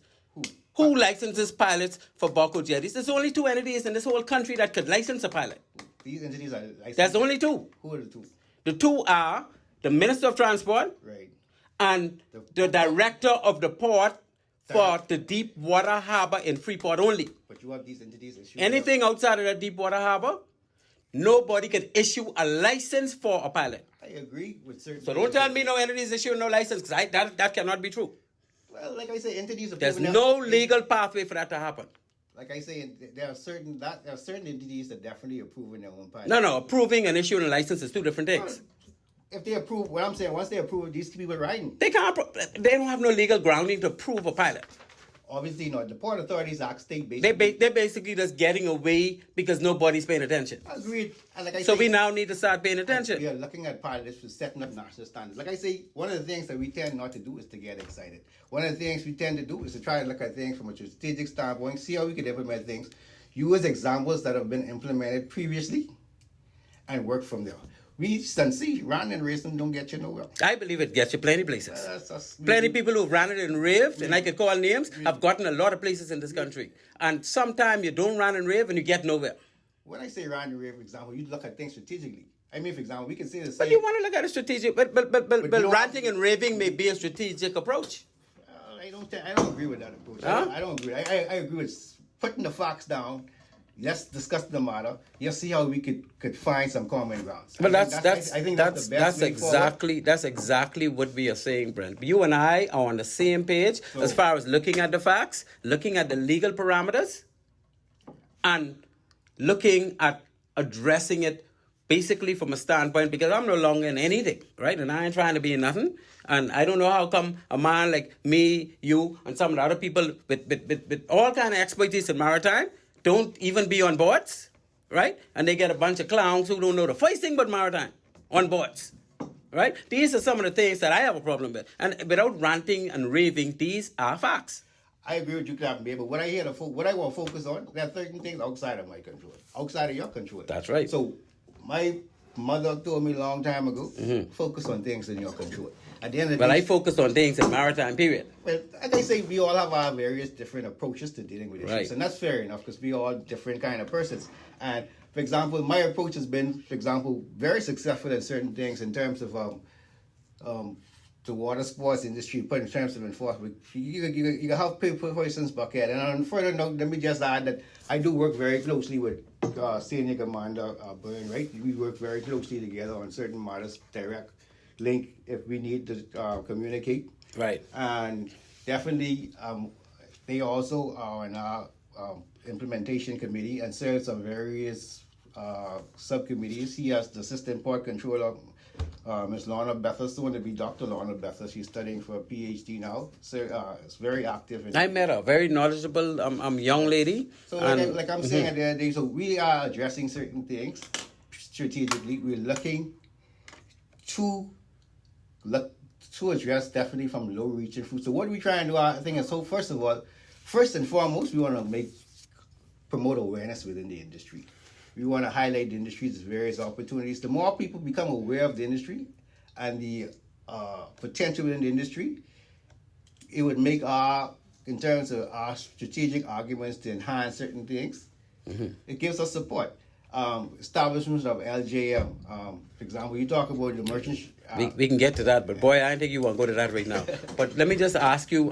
Who licenses pilots for Baco jetties? There's only two entities in this whole country that could license a pilot. These entities are licensed. There's only two. Who are the two? The two are the Minister of Transport Right. and the Director of the Port for the deep water harbor in Freeport only. But you have these entities issued. Anything outside of that deep water harbor, nobody can issue a license for a pilot. I agree with certain. So don't tell me no entities issue no license, because that cannot be true. Well, like I say, entities are. There's proven no out- legal pathway for that to happen. Like I say, there are certain entities that definitely approve in their own pilot. No, approving and issuing a license is two different things. If they approve, what I'm saying, once they approve, these people riding. They can't. They don't have no legal grounding to approve a pilot. Obviously not. The port authorities act state-based. They're basically just getting away because nobody's paying attention. Agreed. And like I So say, we now need to start paying we attention. are looking at pilots for setting up national standards. Like I say, one of the things that we tend not to do is to get excited. One of the things we tend to do is to try and look at things from a strategic standpoint, see how we can implement things, use examples that have been implemented previously, and work from there. We see run and racing don't get you nowhere. I believe it gets you plenty places. That's Plenty people who've ran it and raved, and I could call names, have gotten a lot of places in this country. And sometimes you don't run and rave and you get nowhere. When I say run and rave, for example, you look at things strategically. I mean, for example, we can say the But same. you want to look at a strategic, but you don't- ranting and raving may be a strategic approach. I don't agree with that approach. Huh? I don't agree. I agree with putting the facts down. Let's discuss the matter. Let's see how we could find some common grounds. But I think that's the best way forward. that's exactly what we are saying, Brent. You and I are on the same page as far as looking at the facts, looking at the legal parameters, and looking at addressing it basically from a standpoint, because I'm no longer in anything, right? And I ain't trying to be in nothing. And I don't know how come a man like me, you, and some of the other people with all kind of expertise in maritime don't even be on boards, right? And they get a bunch of clowns who don't know the first thing but maritime on boards, right? These are some of the things that I have a problem with. And without ranting and raving, these are facts. I agree with you, Captain Bay, but what I want to focus on, there are certain things outside of my control, outside of your control. That's right. So my mother told me a long time ago, focus on things in your control. At the end of the Well, day, I focus on things in maritime, period. well, like I say, we all have our various different approaches to dealing with issues, Right. and that's fair enough because we all different kind of persons. And for example, my approach has been, for example, very successful in certain things in terms of the water sports industry put in terms of enforcement. You have persons bucket. And on further note, let me just add that I do work very closely with Senior Commander BRENT, right? We work very closely together on certain matters, direct link if we need to communicate. Right. And definitely, they also are in our implementation committee and serves on various subcommittees. He has the Assistant Port Controller, Ms. Lorna Bether, soon to be Dr. Lorna Bether. She's studying for a PhD now. So it's very active. I met her, very knowledgeable young lady. So like I'm saying at the end of the day, so we are addressing certain things strategically. We're looking to address definitely from low-reaching fruit. So what we try and do, I think, is so first of all, first and foremost, we want to promote awareness within the industry. We want to highlight the industry's various opportunities. The more people become aware of the industry and the potential within the industry, it would make in terms of our strategic arguments to enhance certain things, it gives us support. Establishments of LJM, for example, you talk about the merchant. We can get to that, but boy, I don't think you want to go to that right now. But let me just ask you,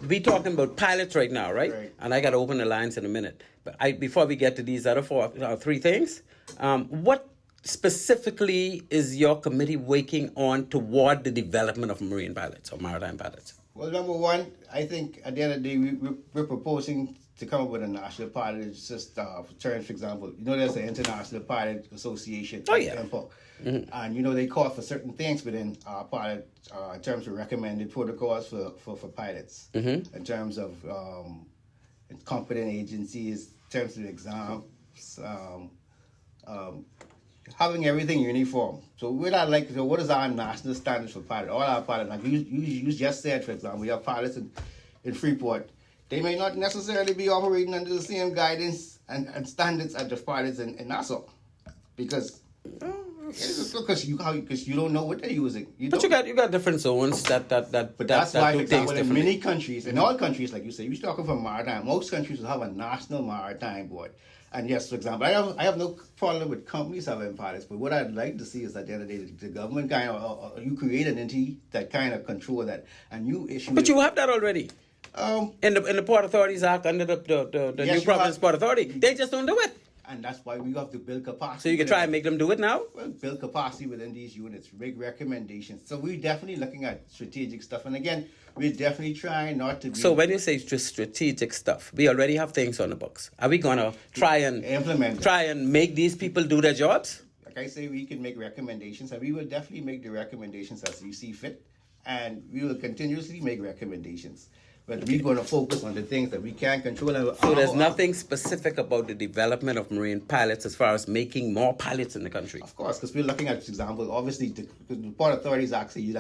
we talking about pilots right now, right? And I got to open the lines in a minute. But before we get to these other three things, what specifically is your committee working on toward the development of marine pilots or maritime pilots? Well, number one, I think at the end of the day, we're proposing to come up with a national pilot system. For example, there's an International Pilot Association. Oh, yeah. And, they call for certain things within our pilot in terms of recommended protocols for pilots, in terms of competent agencies, in terms of exams, having everything uniform. So we're not what is our national standards for pilots? All our pilots, like you just said, for example, we have pilots in Freeport. They may not necessarily be operating under the same guidance and standards as the pilots in Nassau, because you don't know what they're using. You got different zones that that's why, for example, in many differently. countries, in all countries, like you say, you're talking from maritime. Most countries will have a national maritime board. And yes, for example, I have no problem with companies having pilots, but what I'd like to see is at the end of the day, the government kind of you create an entity that kind of control that, and you issue. But you have that already. In the Port Authorities Act under the Yes, New Providence Port Authority, they just don't do it. And that's why we have to build capacity. So you can try and make them do it now? Well, build capacity within these units, make recommendations. So we're definitely looking at strategic stuff. And again, we're definitely trying not to be... So when you say strategic stuff, we already have things on the books. Are we going to try and make these people do their jobs? Like I say, we can make recommendations, and we will definitely make the recommendations as you see fit. And we will continuously make recommendations. But we're going to focus on the things that we can control. So there's nothing specific about the development of marine pilots as far as making more pilots in the country? Of course, because we're looking at, for example, obviously, the Port Authorities actually,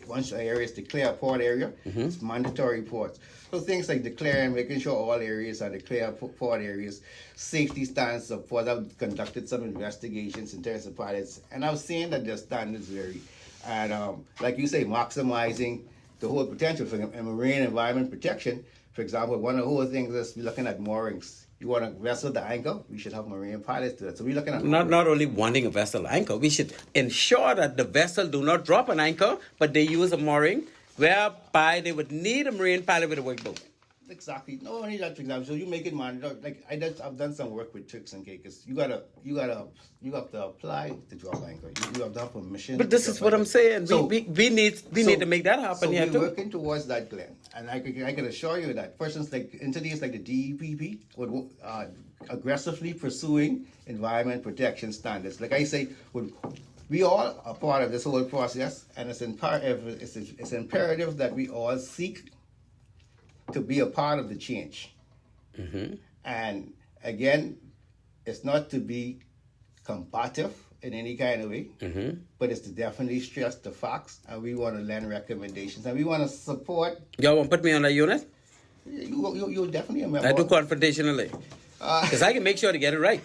once the area is declared a port area, it's mandatory ports. So things like declaring, making sure all areas are declared port areas, safety standards of ports. I've conducted some investigations in terms of pilots, and I've seen that their standards vary. And like you say, maximizing the whole potential for marine environment protection. For example, one of the whole things is we're looking at moorings. You want a vessel to anchor, we should have marine pilots do that. So we're looking at not only wanting a vessel to anchor, we should ensure that the vessel do not drop an anchor, but they use a mooring, whereby they would need a marine pilot with a workboat. Exactly. No, only that, for example. So you make it mandatory. Like I've done some work with Turks and Caicos. You have to apply to drop anchor. You have to have permission. But this is what I'm saying. So, we need to make that happen here too. So we're working towards that, Glenn. And I can assure you that persons like entities like the DEPP would aggressively pursuing environment protection standards. Like I say, we all are part of this whole process, and it's imperative that we all seek to be a part of the change. And again, it's not to be combative in any kind of way, but it's to definitely stress the facts, and we want to lend recommendations, and we want to support. Y'all want to put me on that unit? You're definitely a member. I do confrontationally, because I can make sure to get it right.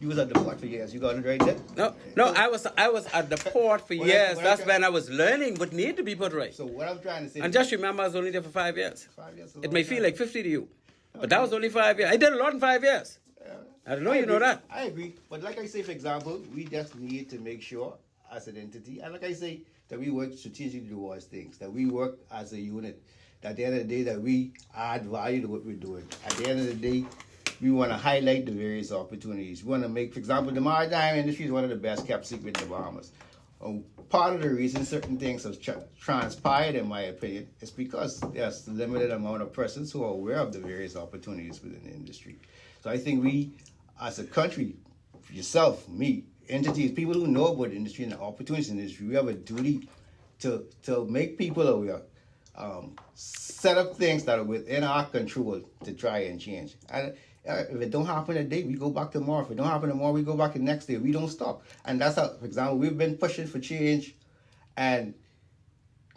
You was at the port for years. You got it right there? No, I was at the port for years. That's when I was learning what need to be put right. So what I'm trying to say... And just remember, I was only there for 5 years. 5 years. It may feel like 50 to you, but that was only 5 years. I did a lot in 5 years. I don't know you know that. I agree. But like I say, for example, we just need to make sure as an entity, and like I say, that we work strategically towards things, that we work as a unit, that at the end of the day that we add value to what we're doing. At the end of the day, we want to highlight the various opportunities. We want to make, for example, the maritime industry is one of the best kept secrets in the Bahamas. Part of the reason certain things have transpired, in my opinion, is because there's a limited amount of persons who are aware of the various opportunities within the industry. So I think we, as a country, yourself, me, entities, people who know about the industry and the opportunities in the industry, we have a duty to make people aware, set up things that are within our control to try and change. And if it don't happen today, we go back tomorrow. If it don't happen tomorrow, we go back the next day. We don't stop. And that's how, for example, we've been pushing for change and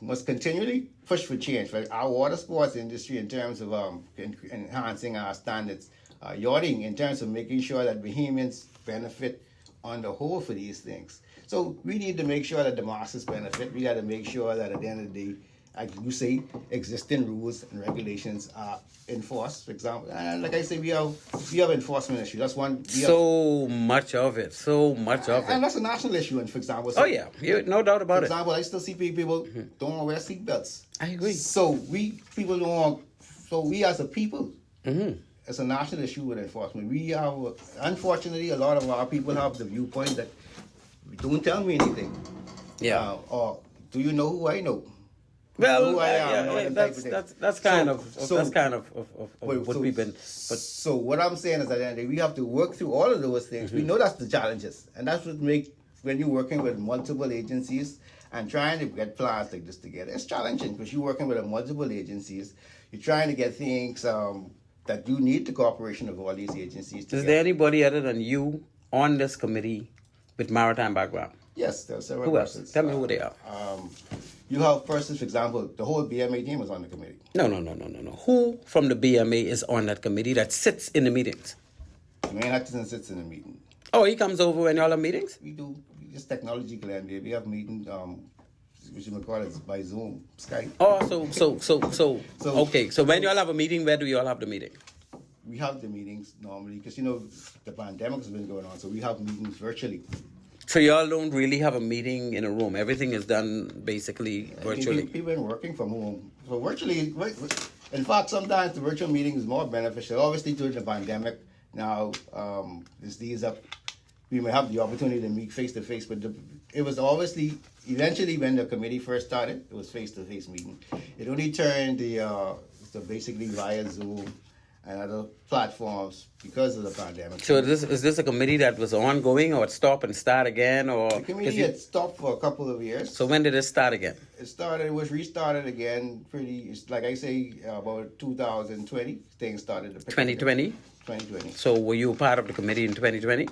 must continually push for change. Like our water sports industry in terms of enhancing our standards, yachting in terms of making sure that Bahamians benefit on the whole for these things. So we need to make sure that the masses benefit. We got to make sure that at the end of the day, like you say, existing rules and regulations are enforced. For example, and like I say, we have enforcement issues. That's one. So much of it. And that's a national issue. And for example, oh yeah, no doubt about it. For example, I still see people don't want to wear seatbelts. I agree. So we as a people, it's a national issue with enforcement. We have, unfortunately, a lot of our people have the viewpoint that don't tell me anything. Yeah. Or do you know who I know? Well, that's kind of what we've been. But so what I'm saying is that we have to work through all of those things. We know that's the challenges, and that's what make when you're working with multiple agencies and trying to get plans like this together. It's challenging because you're working with multiple agencies. You're trying to get things that you need the cooperation of all these agencies. Is there anybody other than you on this committee with maritime background? Yes, there are several who else? persons. Tell me who they are. You have persons, for example, the whole BMA team was on the committee. No. Who from the BMA is on that committee that sits in the meetings? The main Hutchinson sits in the meeting. Oh, he comes over when y'all have meetings? We do. It's technology, Glenn. We have meetings, which you may call it by Zoom, Skype. Oh, so okay. So when y'all have a meeting, where do y'all have the meeting? We have the meetings normally because, the pandemic has been going on, so we have meetings virtually. So y'all don't really have a meeting in a room. Everything is done basically virtually. People are working from home. So virtually, in fact, sometimes the virtual meeting is more beneficial. Obviously, during the pandemic, now these up, we may have the opportunity to meet face to face, but it was obviously eventually when the committee first started, it was face to face meeting. It only turned to basically via Zoom and other platforms because of the pandemic. So is this a committee that was ongoing, or it stopped and start again, or the committee had stopped for a couple of years? So when did it start again? It was restarted again. Like I say, about 2020. Things started. 2020. 2020. So were you part of the committee in 2020?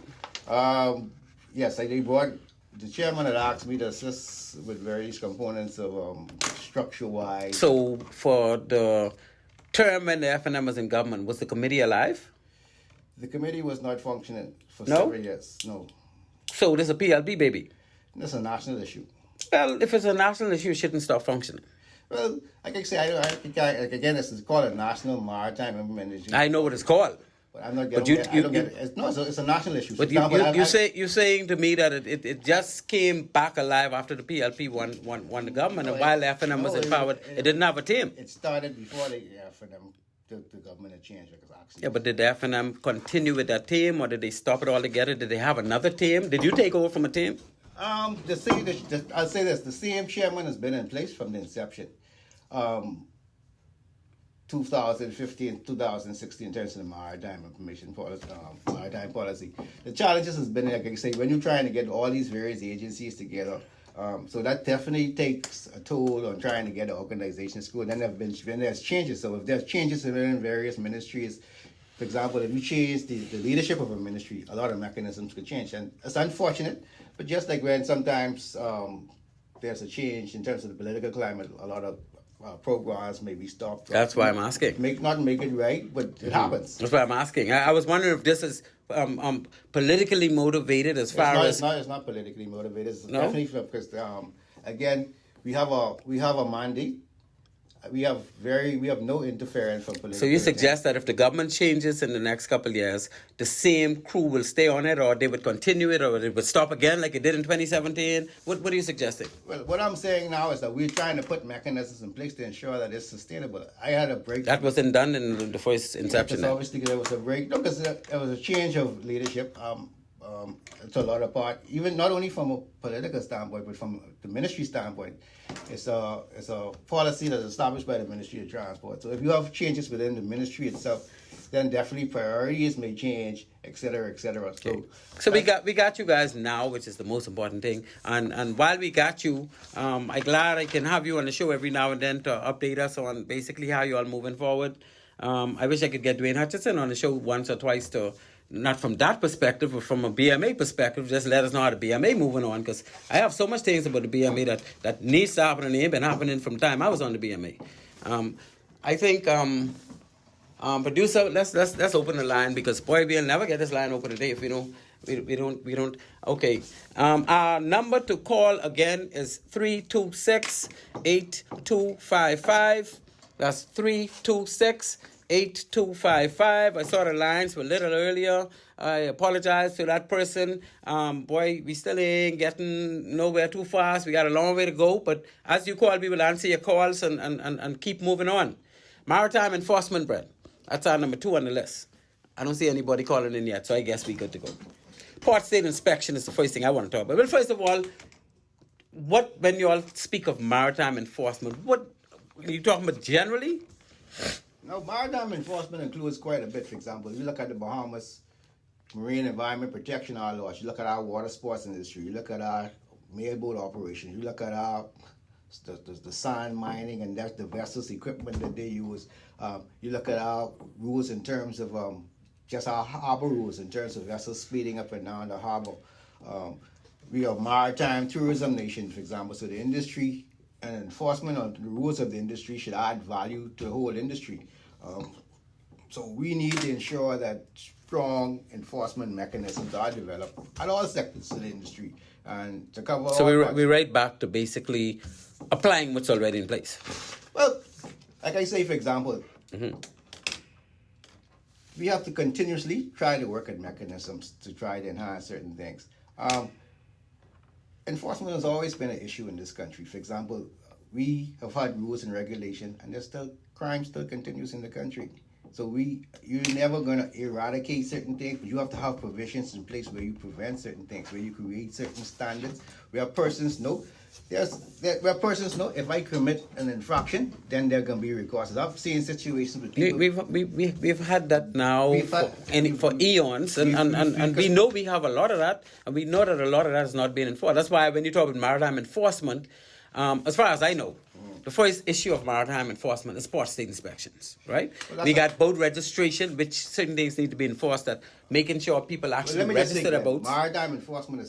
Yes, the chairman had asked me to assist with various components of structure-wise. So for the term when the FNM was in government, was the committee alive? The committee was not functioning for several years. No. So this is a PLP, baby? It's a national issue. Well, if it's a national issue, it shouldn't stop functioning. Well, like I say, again, it's called a national maritime implementation. I know what it's called. But I'm not getting it. No, it's a national issue. But you're saying to me that it just came back alive after the PLP won the government, and while the FNM was in power, it didn't have a team. It started before the FNM, the government had changed. Yeah, but did the FNM continue with that team, or did they stop it altogether? Did they have another team? Did you take over from a team? I'll say this: the same chairman has been in place from the inception. 2015, 2016 in terms of the maritime information policy, maritime policy. The challenges has been, like I say, when you're trying to get all these various agencies together, so that definitely takes a toll on trying to get the organization school. And then when there's changes, so if there's changes in various ministries, for example, if you change the leadership of a ministry, a lot of mechanisms could change. And it's unfortunate, but just like when sometimes there's a change in terms of the political climate, a lot of programs may be stopped. That's why I'm asking. Not make it right, but it happens. That's why I'm asking. I was wondering if this is politically motivated as far as... It's not politically motivated. It's definitely because, again, we have a mandate, we have no interference from political. So you suggest that if the government changes in the next couple of years, the same crew will stay on it, or they would continue it, or it would stop again like it did in 2017? What are you suggesting? Well, what I'm saying now is that we're trying to put mechanisms in place to ensure that it's sustainable. I had a break. That wasn't done in the first inception. Because obviously there was a break. No, because there was a change of leadership. To a lot of part, even not only from a political standpoint, but from the ministry standpoint, it's a policy that's established by the Ministry of Transport. So if you have changes within the ministry itself, then definitely priorities may change, et cetera, et cetera. Okay. So we got you guys now, which is the most important thing. And while we got you, I'm glad I can have you on the show every now and then to update us on basically how you all moving forward. I wish I could get Dwayne Hutchinson on the show once or twice to. Not from that perspective, but from a BMA perspective, just let us know how the BMA moving on, because I have so much things about the BMA that needs to happen, and they ain't been happening from the time I was on the BMA. I think, producer, let's open the line, because boy, we'll never get this line open today if we don't. Okay, our number to call again is 326-8255. That's 326-8255. I saw the lines were a little earlier. I apologize to that person. Boy, we still ain't getting nowhere too fast. We got a long way to go. But as you call, we will answer your calls and keep moving on. Maritime enforcement, Brent. That's our number 2 on the list. I don't see anybody calling in yet, so I guess we're good to go. Port state inspection is the first thing I want to talk about. Well, first of all, when you all speak of maritime enforcement, what are you talking about generally? No, maritime enforcement includes quite a bit. For example, you look at the Bahamas Marine Environment Protection laws, you look at our water sports industry, you look at our mailboat operations, you look at our the sand mining and that's the vessels equipment that they use. You look at our rules in terms of just our harbor rules in terms of vessels speeding up and down the harbor. We are a maritime tourism nation, for example, so the industry and enforcement of the rules of the industry should add value to the whole industry. So we need to ensure that strong enforcement mechanisms are developed at all sectors of the industry. And to cover so we're right back to basically applying what's already in place. Well, like I say, for example, we have to continuously try to work at mechanisms to try to enhance certain things. Enforcement has always been an issue in this country. For example, we have had rules and regulation, and there's still crime still continues in the country. So you're never gonna eradicate certain things, but you have to have provisions in place where you prevent certain things, where you create certain standards, where persons know if I commit an infraction, then there can be recourse. I've seen situations with people. We've had that now for eons, and we know we have a lot of that, and we know that a lot of that is not being enforced. That's why when you talk about maritime enforcement, as far as I know, the first issue of maritime enforcement is port state inspections, right? Well, we got boat registration, which certain things need to be enforced, that making sure people actually register their boats. Maritime enforcement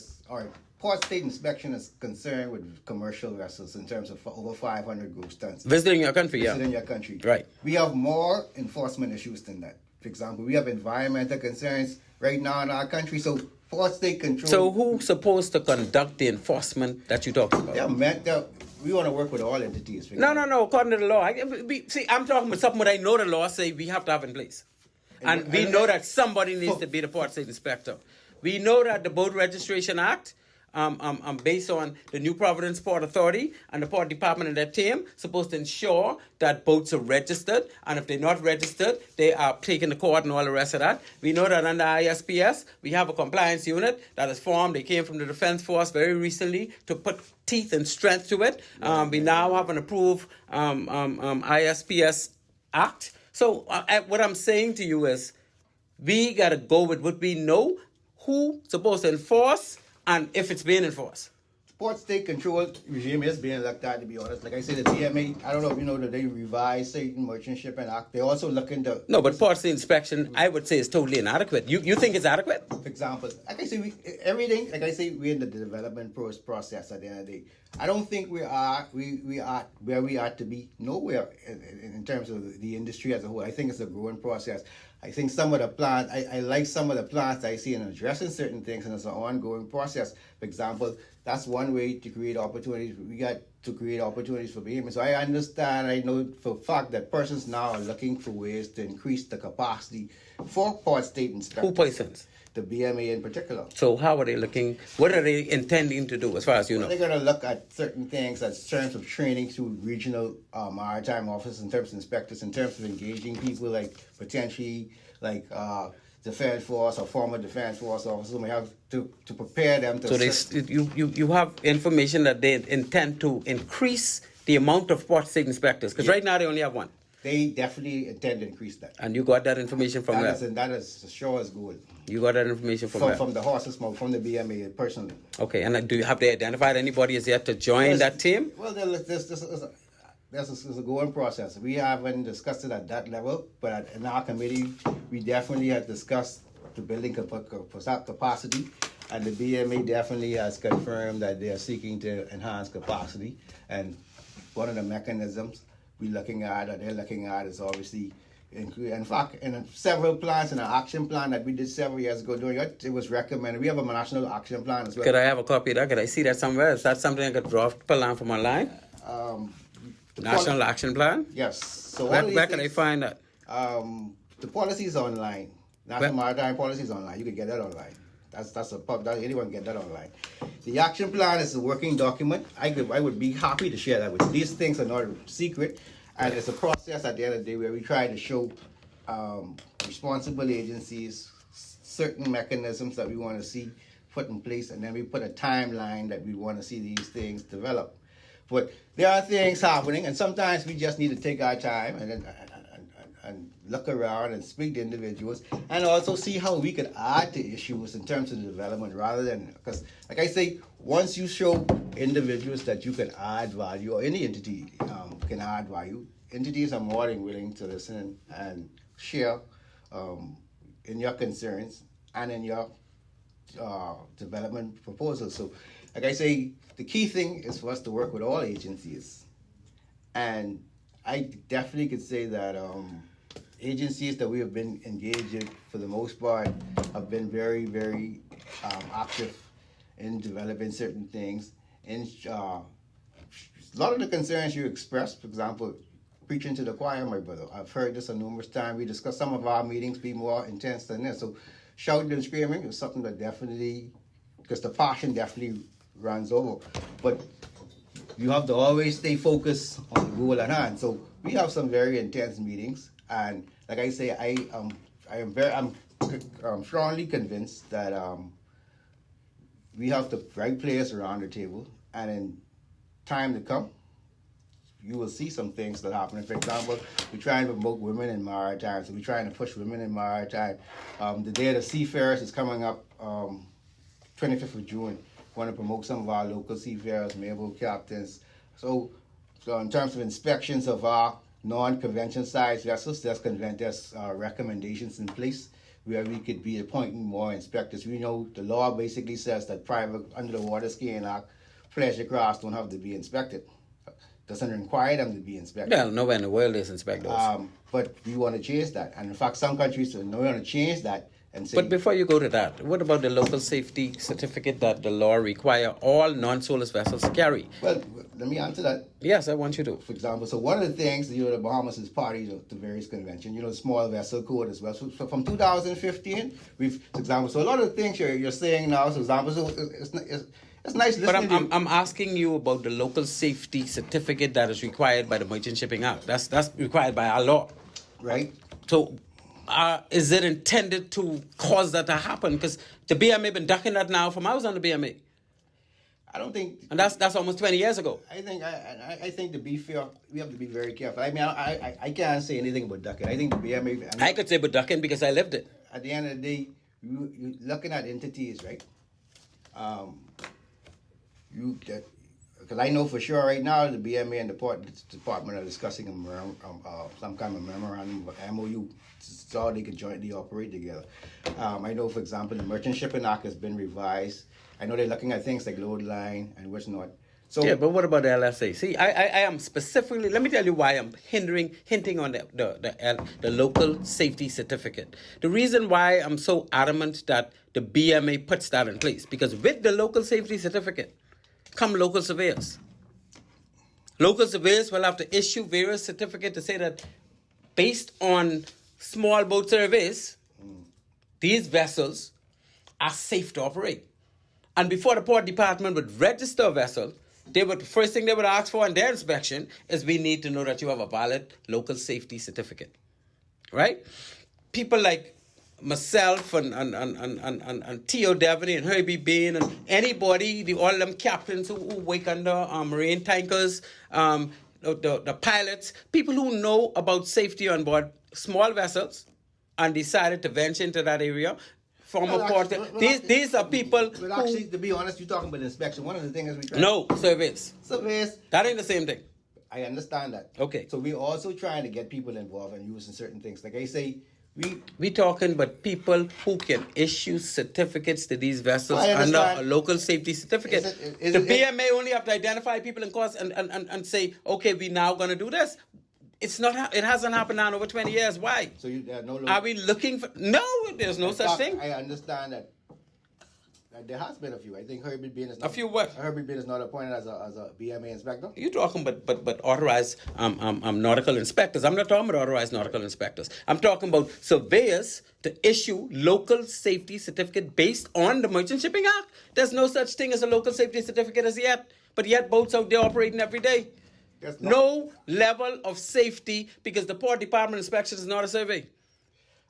port state inspection is concerned with commercial vessels in terms of over 500 gross tons. Visiting your country, Visiting your country. Right. We have more enforcement issues than that. For example, we have environmental concerns right now in our country, so port state control. So who's supposed to conduct the enforcement that you're talking about? We want to work with all entities. No. According to the law. I'm talking about something that I know the law say we have to have in place. And we know that somebody needs to be the port state inspector. We know that the Boat Registration Act, based on the New Providence Port Authority and the Port Department and their team, supposed to ensure that boats are registered, and if they're not registered, they are taken to court and all the rest of that. We know that under ISPS, we have a compliance unit that is formed. They came from the Defense Force very recently to put teeth and strength to it. We now have an approved ISPS Act. So what I'm saying to you is, we got to go with what we know, who's supposed to enforce, and if it's being enforced. Port state control regime is being looked at, to be honest. Like I said, the BMA, I don't know if you know that they revised certain merchant shipping act. They also look into... No, but port state inspection, I would say, is totally inadequate. You think it's adequate? For example, like I say, everything, like I say, we're in the development process at the end of the day. I don't think we are where we are to be nowhere in terms of the industry as a whole. I think it's a growing process. I think some of the plants, I like some of the plants I see in addressing certain things, and it's an ongoing process. For example, that's one way to create opportunities. We got to create opportunities for Bahamians. So I understand, I know for a fact that persons now are looking for ways to increase the capacity for port state inspectors. Who persons? The BMA in particular. So how are they looking? What are they intending to do, as far as you know? They're going to look at certain things in terms of training through regional maritime offices, in terms of inspectors, in terms of engaging people like potentially like defense force or former defense force officers. We have to prepare them to. So you have information that they intend to increase the amount of port state inspectors, because right now they only have one. They definitely intend to increase that. And you got that information from where? That is as sure as gold. You got that information from where? From the horse's mouth, from the BMA personally. Okay, and have they identified anybody as yet to join that team? Well, this is a going process. We haven't discussed it at that level, but in our committee, we definitely have discussed the building capacity, and the BMA definitely has confirmed that they are seeking to enhance capacity. And one of the mechanisms they're looking at is obviously, in fact, in several plans, in an action plan that we did several years ago doing it, it was recommended. We have a national action plan as well. Could I have a copy of that? Could I see that somewhere? Is that something I could draw plan from online? National action plan? Yes. So where can I find that? The policy is online. National Maritime policy is online. You can get that online. Anyone can get that online. The action plan is a working document. I would be happy to share that with you. These things are not secret, and it's a process at the end of the day where we try to show responsible agencies certain mechanisms that we want to see put in place, and then we put a timeline that we want to see these things develop. But there are things happening, and sometimes we just need to take our time and look around and speak to individuals, and also see how we could add to issues in terms of the development, rather than, because like I say, once you show individuals that you can add value, or any entity can add value, entities are more than willing to listen and share in your concerns and in your development proposals. So like I say, the key thing is for us to work with all agencies, and I definitely could say that agencies that we have been engaged in, for the most part, have been very, very active in developing certain things. And a lot of the concerns you expressed, for example, preaching to the choir, my brother, I've heard this a numerous times. We discussed some of our meetings be more intense than this. So shouting and screaming is something that definitely, because the passion definitely runs over. But you have to always stay focused on the goal at hand. So we have some very intense meetings, and like I say, I'm strongly convinced that we have the right players around the table, and in time to come, you will see some things that happen. For example, we're trying to promote women in maritime, so we're trying to push women in maritime. The Day of the Seafarers is coming up 25th of June. Want to promote some of our local seafarers, naval captains. So in terms of inspections of our non-convention size vessels, there's recommendations in place where we could be appointing more inspectors. We know the law basically says that private under the water skiing act, pleasure crafts don't have to be inspected. Doesn't require them to be inspected. Well, nowhere in the world is inspectors. But we want to change that. And in fact, some countries want to change that. But before you go to that, what about the local safety certificate that the law require all non-soulless vessels to carry? Well, let me answer that. Yes, I want you to. For example, so one of the things, the Bahamas is party to various conventions, the small vessel code as well. So from 2015, for example, so a lot of the things you're saying now, for example, so it's nice listening. But I'm asking you about the local safety certificate that is required by the Merchant Shipping Act. That's required by our law. Right. So is it intended to cause that to happen? Because the BMA been ducking that now from I was on the BMA. I don't think, and that's almost 20 years ago. I think to be fair, we have to be very careful. I mean, I can't say anything about ducking. I think the BMA. I could say about ducking because I lived it. At the end of the day, you looking at entities, right? Because I know for sure right now the BMA and the department are discussing some kind of memorandum of MOU, so they can jointly operate together. I know, for example, the Merchant Shipping Act has been revised. I know they're looking at things like load line and what's not. So Yeah, but what about the LSA? See, I am specifically, let me tell you why I'm hinting on the local safety certificate. The reason why I'm so adamant that the BMA puts that in place, because with the local safety certificate come local surveyors. Local surveyors will have to issue various certificates to say that based on small boat surveys, these vessels are safe to operate. And before the port department would register a vessel, first thing they would ask for in their inspection is we need to know that you have a valid local safety certificate, right? People like myself and T.O. Devaney and Herbie Bain and anybody, all them captains who work under marine tankers, the pilots, people who know about safety on board small vessels and decided to venture into that area. These are people who... Actually, to be honest, you're talking about inspection. One of the things we try... No, surveys. Surveys. That ain't the same thing. I understand that. Okay. So we're also trying to get people involved and using certain things. Like I say, we talking about people who can issue certificates to these vessels under a local safety certificate. The BMA only have to identify people in course and say, okay, we now going to do this. It's not. It hasn't happened now in over 20 years. Why? So are we looking for? No, there's no such thing. I understand that there has been a few. I think Herbie Bain is not. A few what? Herbie Bain is not appointed as a BMA inspector. You're talking but authorized nautical inspectors. I'm not talking about authorized nautical inspectors. I'm talking about surveyors to issue local safety certificate based on the Merchant Shipping Act. There's no such thing as a local safety certificate as yet. But yet boats out there operating every day. No level of safety because the port department inspection is not a survey.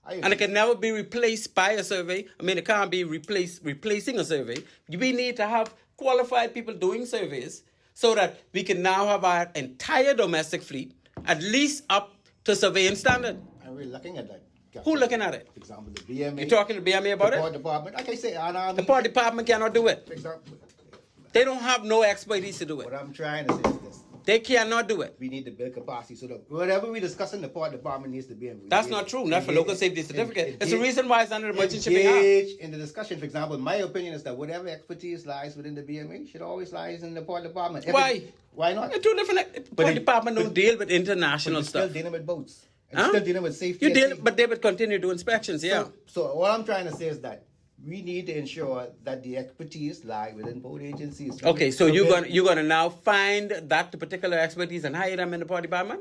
And it can never be replaced by a survey. I mean, it can't be replacing a survey. We need to have qualified people doing surveys so that we can now have our entire domestic fleet at least up to surveying standard. And we're looking at that. Who looking at it? For example, the BMA. You're talking to the BMA about the it? Port department. Like I say, the port department cannot do it. For example, they don't have no expertise to do it. What I'm trying to say is this. They cannot do it. We need to build capacity. So that whatever we discuss in the port department needs to be in. That's not true. Not for local safety certificate. It's the reason why it's under the Merchant Shipping Act. Engage in the discussion. For example, my opinion is that whatever expertise lies within the BMA should always lies in the port department. Why? Why not? They're two different. Port department don't deal with international stuff. Still dealing with boats. And still dealing with safety. But they would continue to do inspections. Yeah. So what I'm trying to say is that we need to ensure that the expertise lie within both agencies. Okay, so you're gonna now find that particular expertise and hire them in the port department?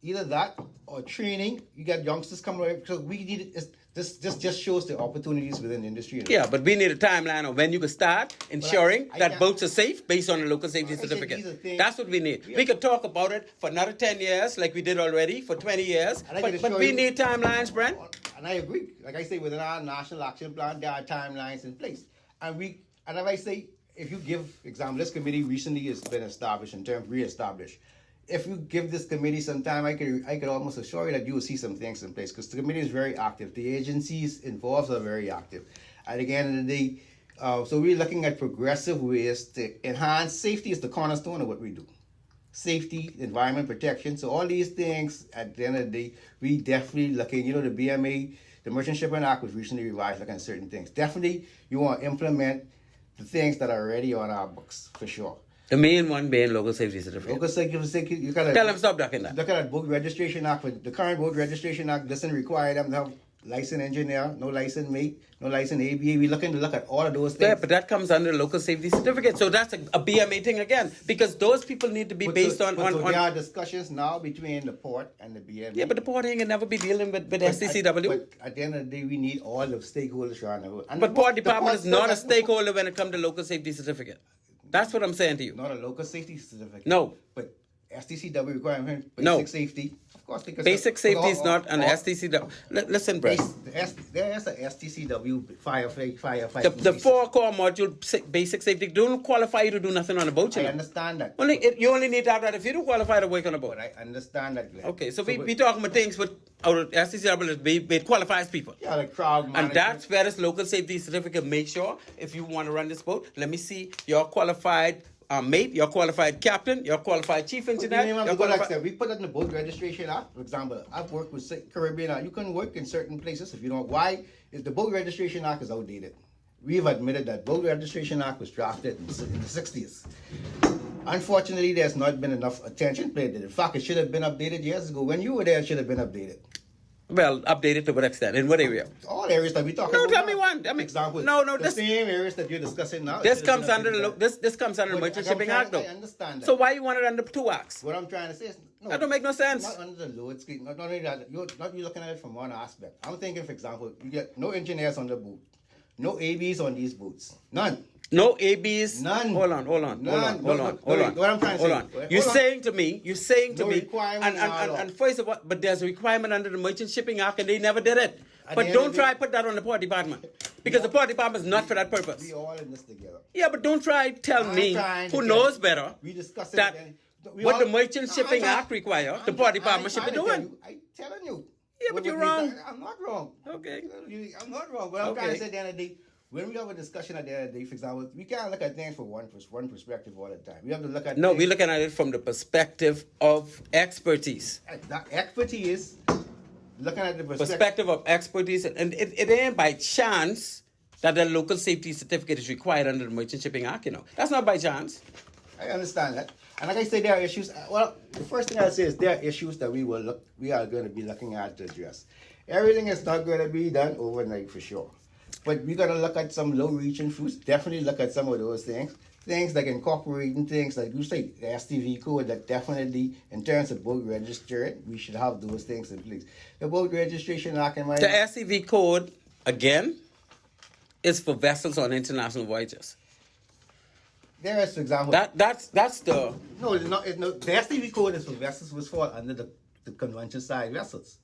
Either that or training. You got youngsters coming away because we need this just shows the opportunities within the industry. Yeah, but we need a timeline of when you can start ensuring that boats are safe based on a local safety certificate. That's what we need. We could talk about it for another 10 years like we did already, for 20 years, but we need timelines, Brent. And I agree. Like I say, within our national action plan, there are timelines in place. And as I say, if you give example, this committee recently has been established in terms of reestablished. If you give this committee some time, I could almost assure you that you will see some things in place because the committee is very active. The agencies involved are very active. And at the end of the day, so we're looking at progressive ways to enhance safety is the cornerstone of what we do. Safety, environment protection. So all these things, at the end of the day, we definitely looking, the BMA, the Merchant Shipping Act was recently revised looking at certain things. Definitely, you want to implement the things that are already on our books, for sure. The main one being local safety certificate. Local safety certificate, you gotta... Tell them stop ducking that. Look at that boat registration act. The current boat registration act doesn't require them to have licensed engineer, no licensed mate, no licensed ABA. We're looking to look at all of those things. Yeah, but that comes under local safety certificate. So that's a BMA thing again. Because those people need to be based on... So there are discussions now between the port and the BMA. Yeah, but the port ain't gonna never be dealing with STCW. But at the end of the day, we need all the stakeholders around the world. But port department is not a stakeholder when it comes to local safety certificate. That's what I'm saying to you. Not a local safety certificate. No. But STCW requirement, basic safety. Of course, basic safety is not an STCW. Listen, Brett. There is a STCW firefight. The 4 core module basic safety don't qualify you to do nothing on a boat. I understand that. You only need to have that if you don't qualify to work on a boat. But I understand that, Glenn. Okay, so we talking about things with our STCW, it qualifies people. Yeah, like crowd management. And that's where this local safety certificate makes sure if you want to run this boat, let me see your qualified mate, your qualified captain, your qualified chief engineer. We put that in the boat registration act. For example, I've worked with Caribbean. You can work in certain places if you don't. Why? Is the boat registration act is outdated. We've admitted that boat registration act was drafted in the 60s. Unfortunately, there's not been enough attention paid to it. In fact, it should have been updated years ago. When you were there, it should have been updated. Well, updated to what extent? In what area? All areas that we talking No, about. tell me one. I mean, example. no, the this same areas that you're discussing now. this comes under this comes under the But Merchant Shipping Act, though. I understand that. So why you want it under 2 acts? What I'm trying to say is, no, That don't make no sense. Not under the load screen. Not only that, you're looking at it from one aspect. I'm thinking, for example, you get no engineers on the boat, no ABs on these boats, none. No ABs. None. Hold on. None. Hold on. What I'm trying to Hold say. on. Hold You're on. saying to me, No requirement and first of all, but there's a requirement under the Merchant Shipping Act, and they never did it. At But the end don't of the try day- put that on the Port Department, because the Port Department is not for that purpose. We all in this together. Yeah, but don't try tell I'm me trying to who tell knows you. better We discussed it that again. We what all- the Merchant I'm Shipping trying- Act requires, the I'm Port trying- Department should be I'm trying to tell doing. you. I'm telling you. Yeah, but What you're we wrong. done- I'm not wrong. Okay. I'm not wrong. But I'm trying to Okay. say at the end of the day, when we have a discussion at the end of the day, for example, we can't look at things from one perspective all the time. We have to look at No, things- we're looking at it from the perspective of expertise. That expertise, looking at the Perspective of expertise, and it ain't by chance that the local safety certificate is required under the Merchant Shipping Act. That's not by chance. I understand that. And like I say, there are issues. Well, the first thing I'll say is there are issues that we are going to be looking at to address. Everything is not going to be done overnight for sure. But we're going to look at some low-reaching fruits, definitely look at some of those things. Things like incorporating things like you say, the STV code, that definitely, in terms of boat registering, we should have those things in place. The boat registration act in my The SCV code, again, is for vessels on international voyages. there is, for example, That's the... no, it's not. The STV code is for vessels which fall under the convention side vessels.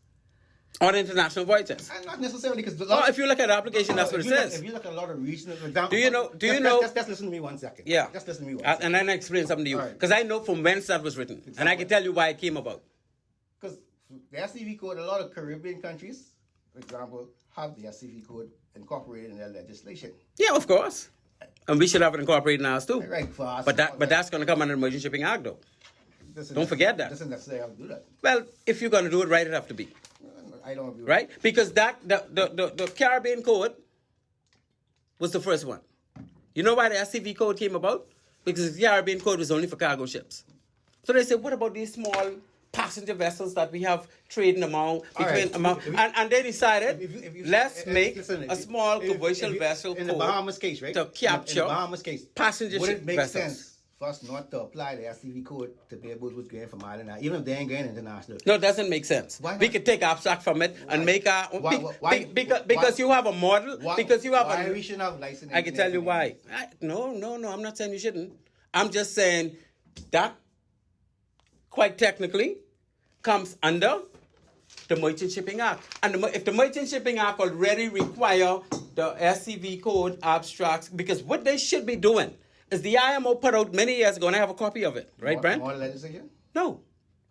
On international voyages. And not necessarily because Oh, if you look at the application, that's what it says. If you look at a lot of regional, for example, Do you know- Just listen to me 1 second. Yeah. Just listen to me 1 And second. then I explain something to you. All right. Because I know from whence that was written. And I can tell you why it came about. Because the SCV code, a lot of Caribbean countries, for example, have the SCV code incorporated in their legislation. Yeah, of course. And we should have it incorporated in ours too. Right, for us. But that's going to come under the Merchant Shipping Act, though. Don't forget that. Doesn't necessarily have to do that. Well, if you're going to do it right, it have to be. I don't agree. Right? Because the Caribbean Code was the first one. You know why the SCV Code came about? Because the Caribbean Code was only for cargo ships. So they said, what about these small passenger vessels that we have trading among, and they decided, let's make a small commercial vessel in the code Bahamas case, right? to capture in the Bahamas case, passenger would ship it make vessels. sense for us not to apply the SCV code to be able to going from Ireland, even if they ain't going international? No, it doesn't make sense. Why not? We could take abstract from it and make our own. Because you have a model. Why, because you have why a. we shouldn't have licensing? I can tell you why. No, I'm not saying you shouldn't. I'm just saying that, quite technically, comes under the Merchant Shipping Act. And if the Merchant Shipping Act already require the SCV code abstracts, because what they should be doing is the IMO put out many years ago, and I have a copy of it, right, Brent? More legislation? No.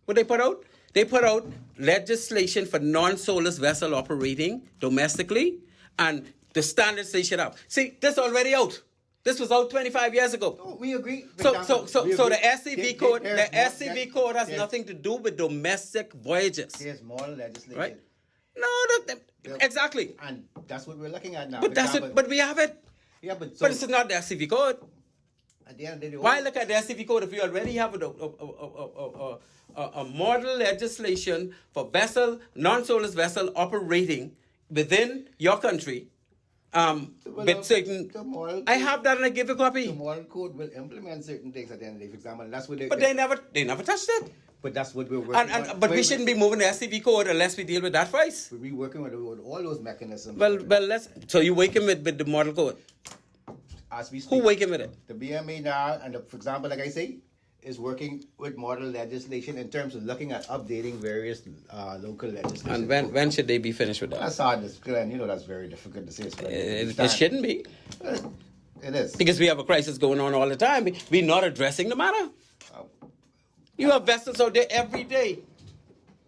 What they put out? They put out legislation for non-soulless vessel operating domestically, and the standards they should have. See, this is already out. This was out 25 years ago. Oh, we agree. So the SCV code, code has nothing to do with domestic voyages. There's more legislation. Right? No, exactly. And that's what we're looking at now. But that's it. But we have it. Yeah, but But this is not the SCV code. at the end of the day, Why look at the SCV code if you already have a model legislation for non-soulless vessel operating within your country? With certain, I have that and I give a copy. The moral code will implement certain things at the end of the day. For example, that's what But they never touched it. But that's what we're working on. But we shouldn't be moving the SCV code unless we deal with that first. We're working with all those mechanisms. Well, so you working with the model code? As we speak, Who working with it? The BMA now, and for example, like I say, is working with model legislation in terms of looking at updating various local legislation. And when should they be finished with that? That's hard to explain. That's very difficult to say. It shouldn't be. It is. Because we have a crisis going on all the time. We're not addressing the matter. You have vessels out there every day.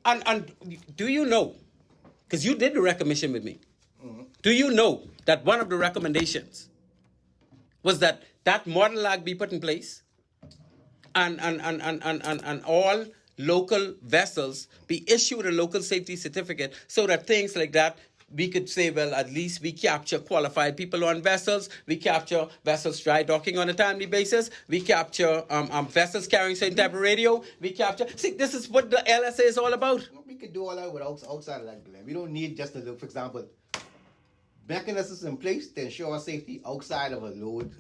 And do you know, because you did the recognition with me, do you know that one of the recommendations was that model act be put in place and all local vessels be issued a local safety certificate so that things like that we could say, well, at least we capture qualified people on vessels. We capture vessels dry docking on a timely basis. We capture vessels carrying certain type of radio. We capture. See, this is what the LSA is all about. We could do all that without outside of that, Glenn. We don't need just to look, for example, mechanisms in place to ensure safety outside of a load,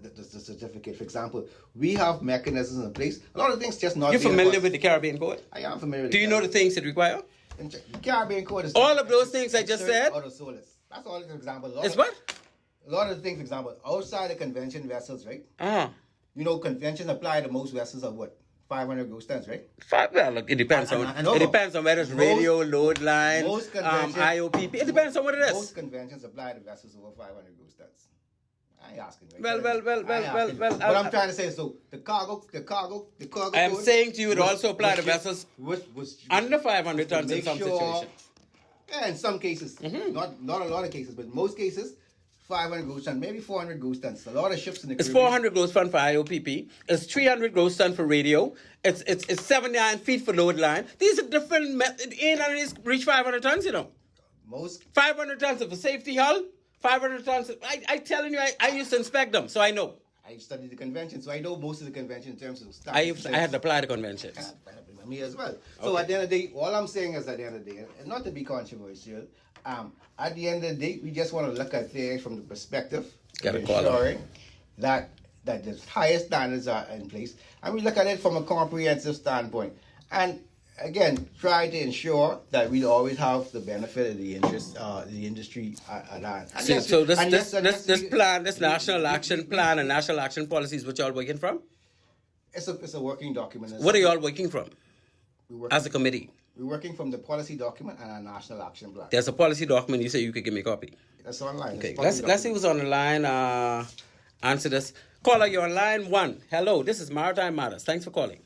the certificate. For example, we have mechanisms in place. A lot of things just not. You're familiar with the Caribbean Code? I am familiar with Do you know the things it require? The Caribbean Code is all of those things I just said? Out of solas. That's all, for example. It's what? A lot of the things, for example, outside the convention vessels, right? Uh-huh. You know, conventions apply to most vessels of what? 500 gross tons, right? Well, look, it depends it depends on whether it's radio, load line, IOPP. It depends on what it is. Most conventions apply to vessels over 500 gross tons. I ain't asking. Right? Well. What I'm trying to say is, so the cargo. I am saying to you, it also apply to vessels under 500 tons in some situations. Yeah, in some cases, not a lot of cases, but most cases. 500 gross tons, maybe 400 gross tons. A lot of ships in the Caribbean. It's 400 gross ton for IOPP. It's 300 gross ton for radio. It's 79 feet for load line. These are different methods. It ain't gonna reach 500 tons, you know. Most 500 tons of a safety hull. 500 tons. I telling you, I used to inspect them, so I know. I studied the convention, so I know most of the convention in terms of standards. I had to apply the conventions. Me as well. So at the end of the day, all I'm saying is at the end of the day, and not to be controversial, at the end of the day, we just want to look at things from the perspective of ensuring that the highest standards are in place, and we look at it from a comprehensive standpoint. And again, try to ensure that we always have the benefit of the interest, the industry at hand. So this plan, this national action plan and national action policies, what you all working from? It's a working document. What are you all working from? As a committee? We're working from the policy document and our national action plan. There's a policy document. You say you could give me a copy. That's online. Okay, let's see who's on the line. Answer this. Caller, you're on line 1. Hello, this is Maritime Matters. Thanks for calling.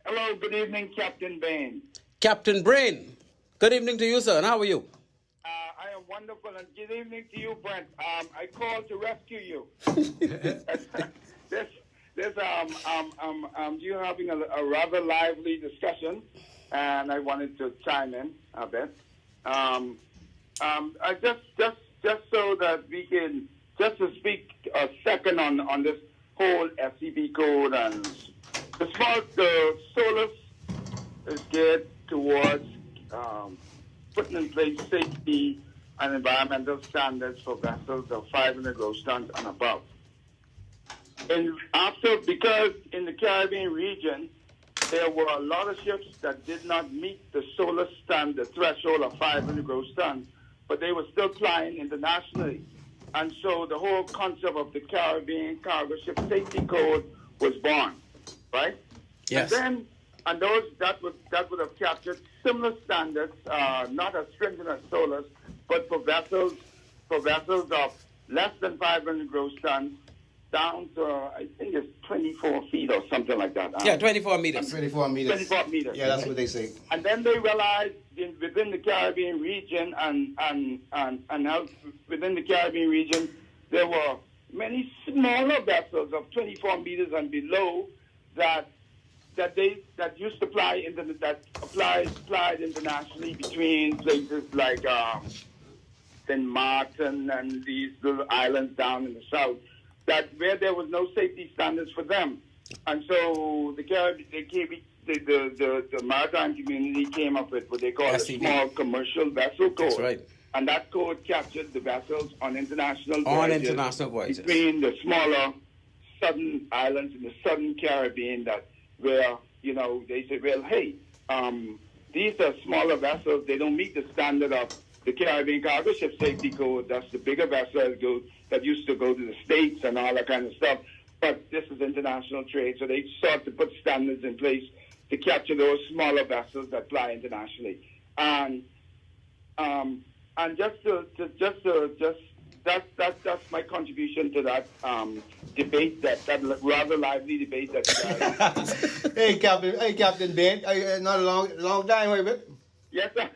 Hello, good evening, Captain Bain. Captain Brain. Good evening to you, sir. And how are you? I am wonderful, and good evening to you, Brent. I called to rescue you. You're having a rather lively discussion, and I wanted to chime in a bit. I just so that we can just to speak a second on this whole SCB code, and the SOLAS is geared towards putting in place safety and environmental standards for vessels of 500 gross tons and above. And because in the Caribbean region, there were a lot of ships that did not meet the SOLAS standard, the threshold of 500 gross tons, but they were still flying internationally. And so the whole concept of the Caribbean Cargo Ship Safety Code was born, right? Yes. And those that would have captured similar standards, not as stringent as SOLAS, but for vessels of less than 500 gross tons, down to, I think it's 24 feet or something like that. Yeah, 24 meters. 24 meters. 24 meters. Yeah, that's what they say. And then they realized within the Caribbean region within the Caribbean region, there were many smaller vessels of 24 meters and below that used to fly applied internationally between places like St. Martin and these little islands down in the south, that where there was no safety standards for them. And so the maritime community came up with what they call SCB. a small commercial vessel code. That's right. And that code captured the vessels on international voyages. Between the smaller southern islands in the southern Caribbean where they say, well, hey, these are smaller vessels. They don't meet the standard of the Caribbean Cargo Ship Safety Code. That's the bigger vessels that used to go to the States and all that kind of stuff. But this is international trade, so they sought to put standards in place to capture those smaller vessels that fly internationally. And that's my contribution to that debate, that rather lively debate that. Hey, Captain Ben, not a long time, wait a minute. Yes, sir.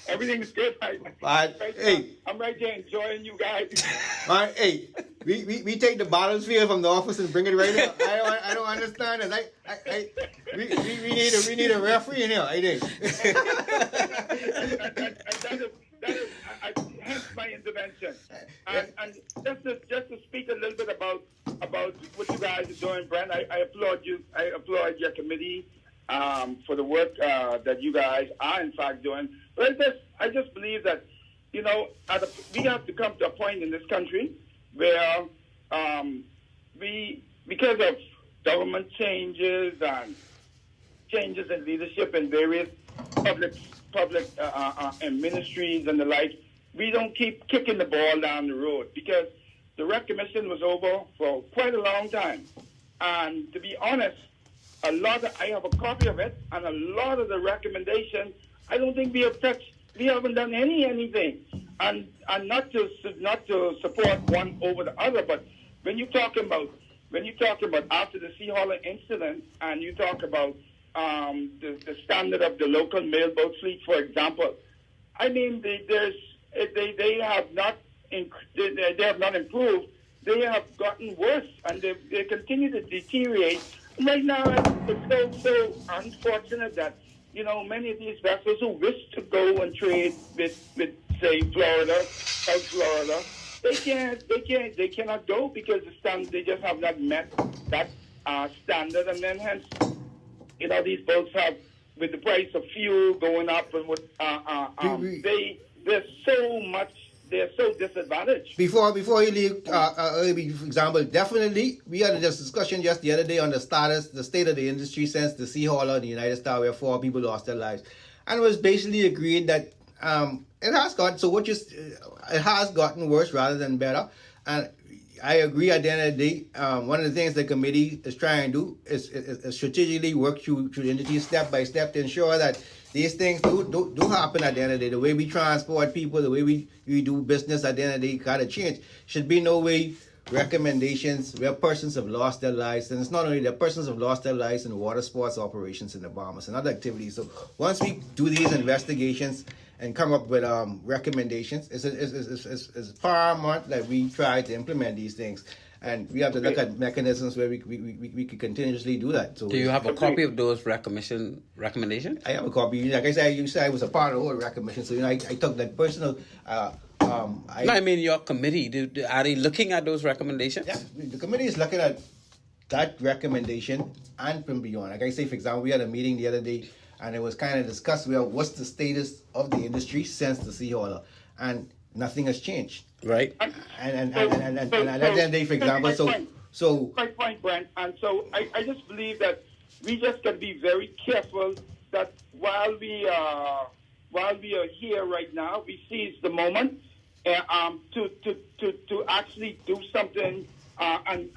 Everything's good. I'm right there enjoying you guys. All right, hey, we take the battlefield from the office and bring it right here. I don't understand it. We need a referee in here. I think. my intervention. And just to speak a little bit about what you guys are doing, Brent. I applaud you. I applaud your committee for the work that you guys are in fact doing. But I just believe that we have to come to a point in this country where because of government changes and changes in leadership in various public and ministries and the like, we don't keep kicking the ball down the road, because the rec commission was over for quite a long time. And to be honest, I have a copy of it, and a lot of the recommendations, I don't think we have touched. We haven't done anything, and not to support one over the other. But when you're talking about after the Sea Hauler incident, and you talk about the standard of the local mailboat fleet, for example, I mean they have not improved. They have gotten worse, and they continue to deteriorate. Right now, it's so unfortunate that many of these vessels who wish to go and trade with say Florida, South Florida, they cannot go because they just have not met that standard, and then hence these boats have, with the price of fuel going up and with they're so disadvantaged. Before you leave, for example, definitely we had this discussion just the other day on the state of the industry since the Sea Hauler in the United States, where 4 people lost their lives, and it was basically agreed that it has gotten worse rather than better. And I agree. At the end of the day, one of the things the committee is trying to do is strategically work through the entity step by step to ensure that these things do happen at the end of the day. The way we transport people, the way we do business at the end of the day gotta change. Should be no way recommendations where persons have lost their lives, and it's not only that persons have lost their lives in water sports operations in the Bahamas and other activities. So once we do these investigations and come up with recommendations, it's paramount that we try to implement these things. And we have to look at mechanisms where we can continuously do that. So, do you have a copy of those recommendations? I have a copy. Like I said, I was a part of the whole recommendations. So I took that personal. I mean, your committee. Are they looking at those recommendations? Yeah, the committee is looking at that recommendation and from beyond. Like I say, for example, we had a meeting the other day, and it was kind of discussed what's the status of the industry since the Sea Hauler, and nothing has changed. Right. And at the end of the day, for example, so quite point, Brent. And so I just believe that we just got to be very careful that while we are here right now, we seize the moment to actually do something and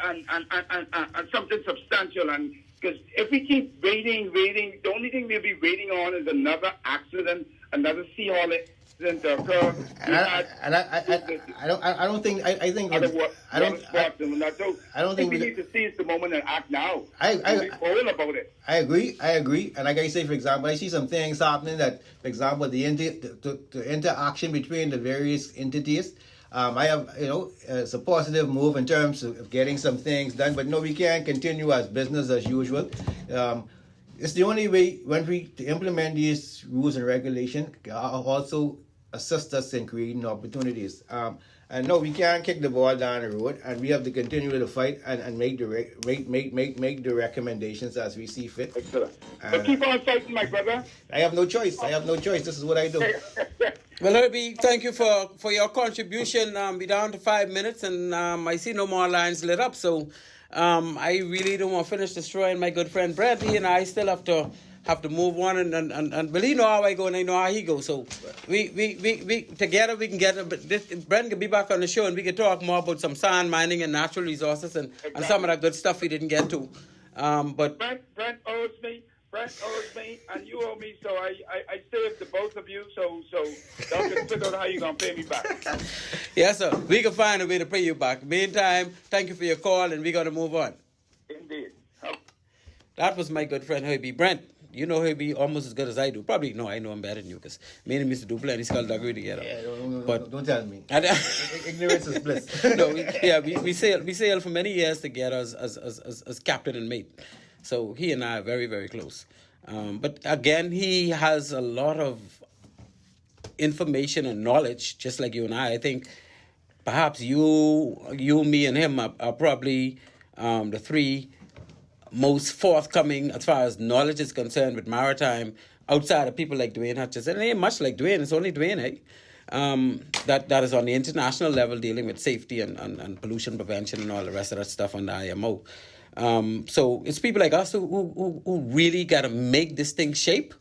something substantial. And because if we keep waiting, the only thing we'll be waiting on is another accident, another Sea Hauler incident to occur. I don't think we need to seize the moment and act now. Be bold about it. I agree. And like I say, for example, I see some things happening that, for example, the interaction between the various entities. I have, it's a positive move in terms of getting some things done, but no, we can't continue as business as usual. It's the only way when we to implement these rules and regulations also assist us in creating opportunities. And no, we can't kick the ball down the road, and we have to continue to fight and make the recommendations as we see fit. Excellent. But keep on fighting, my brother. I have no choice. This is what I do. Well, Herbie, thank you for your contribution. We're down to 5 minutes, and I see no more lines lit up. So I really don't want to finish destroying my good friend Brent. He and I still have to move on, and but he know how I go and I know how he goes. So we together we can get Brent can be back on the show, and we can talk more about some sand mining and natural resources and some of that good stuff we didn't get to. But Brent owes me, and you owe me, so I saved the both of you, so y'all can figure out how you're going to pay me back. Yes, sir. We can find a way to pay you back. Meantime, thank you for your call, and we're going to move on. Indeed. That was my good friend, Herbie. Brent, you know Herbie almost as good as I do. Probably, no, I know him better than you, because me and him used to do plenty skullduggery together. Yeah, don't tell me. Ignorance is bliss. No, we sailed for many years together as captain and mate. So he and I are very, very close. But again, he has a lot of information and knowledge, just like you and I think perhaps you, me, and him are probably the three most forthcoming as far as knowledge is concerned with maritime outside of people like Dwayne Hutchison. It ain't much like Dwayne, it's only Dwayne, that is on the international level dealing with safety and pollution prevention and all the rest of that stuff on the IMO. So it's people like us who really got to make this thing shape.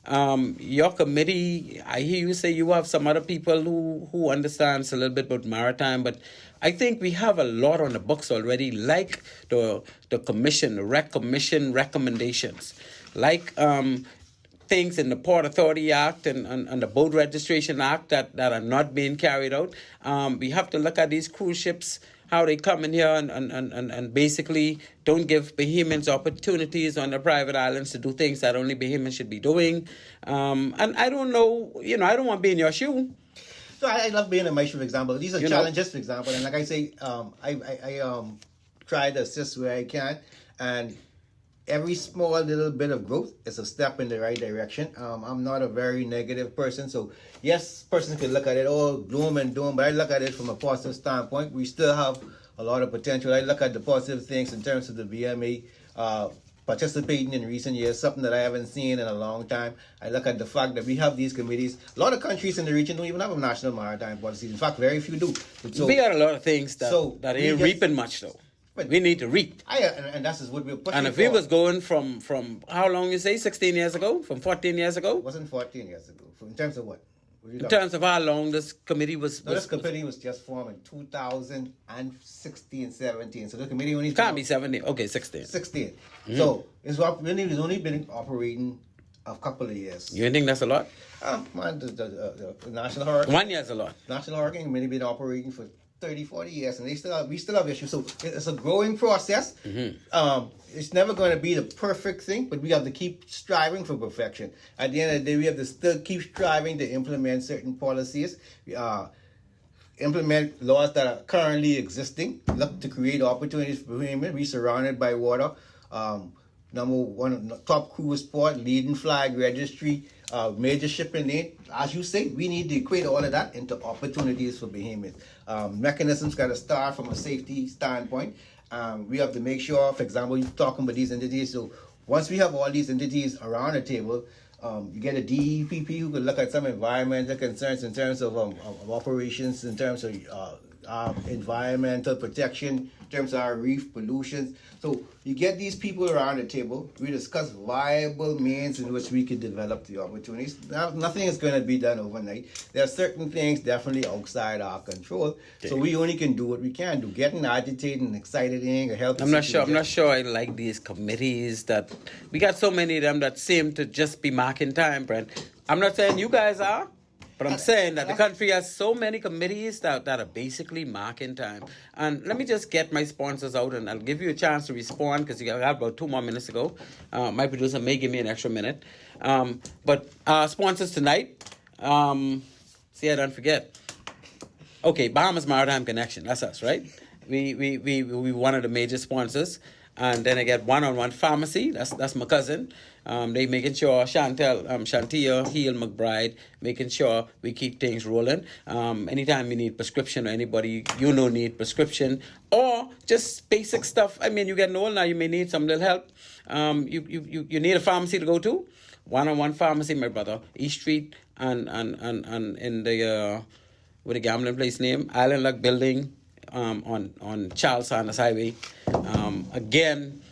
Your committee, I hear you say you have some other people who understands a little bit about maritime, but I think we have a lot on the books already, like the commission, the rec commission recommendations, like things in the Port Authority Act and the Boat Registration Act that are not being carried out. We have to look at these cruise ships, how they come in here and basically don't give Bahamians opportunities on the private islands to do things that only Bahamians should be doing. And I don't know, I don't want to be in your shoe. So I love being in my shoe, for example. These are challenges, for example. And like I say, I try to assist where I can. And every small little bit of growth is a step in the right direction. I'm not a very negative person. So, yes, persons can look at it all gloom and doom, but I look at it from a positive standpoint. We still have a lot of potential. I look at the positive things in terms of the BMA participating in recent years, something that I haven't seen in a long time. I look at the fact that we have these committees. A lot of countries in the region don't even have a national maritime policy. In fact, very few do. So, we got a lot of things that ain't reaping much, though. But we need to reap. And that's what we're pushing. And if we was going from how long you say, 16 years ago? From 14 years ago? It wasn't 14 years ago. In terms of what? In terms of how long this committee was... this committee was just formed in 2016, 17. So the committee only... Can't be 17. Okay, 16. 16. Mm-hmm. So it's only been operating a couple of years. You think that's a lot? The National Hurricane... 1 year is a lot. National Hurricane Committee been operating for 30, 40 years, and we still have issues. So it's a growing process. Mm-hmm. It's never going to be the perfect thing, but we have to keep striving for perfection. At the end of the day, we have to still keep striving to implement certain policies, implement laws that are currently existing, look to create opportunities for women, be surrounded by water. Number one, top cruise port, leading flag registry, major shipping lane. As you say, we need to equate all of that into opportunities for Bahamians. Mechanisms got to start from a safety standpoint. We have to make sure, for example, you're talking about these entities. So once we have all these entities around the table, you get a DEPP who could look at some environmental concerns in terms of operations, in terms of environmental protection, in terms of our reef pollution. So you get these people around the table, we discuss viable means in which we could develop the opportunities. Now, nothing is going to be done overnight. There are certain things definitely outside our control. Okay. So we only can do what we can do. Getting agitated and excited ain't gonna help. I'm not sure I like these committees that we got so many of them that seem to just be marking time, Brent. I'm not saying you guys are. But I'm saying that the country has so many committees that are basically marking time. And let me just get my sponsors out, and I'll give you a chance to respond because you got about 2 more minutes to go. My producer may give me an extra minute. But our sponsors tonight, see, I don't forget. Okay, Bahamas Maritime Connection, that's us, right? We one of the major sponsors. And then I get one-on-one pharmacy. That's my cousin. They making sure Shantia Heel McBride, making sure we keep things rolling. Anytime you need prescription or anybody need prescription or just basic stuff. I mean, you getting old now, you may need some little help. You need a pharmacy to go to. One-on-one pharmacy, my brother. East Street and in the with the gambling place name, Island Luck Building. On Charles Sanders Highway. Again,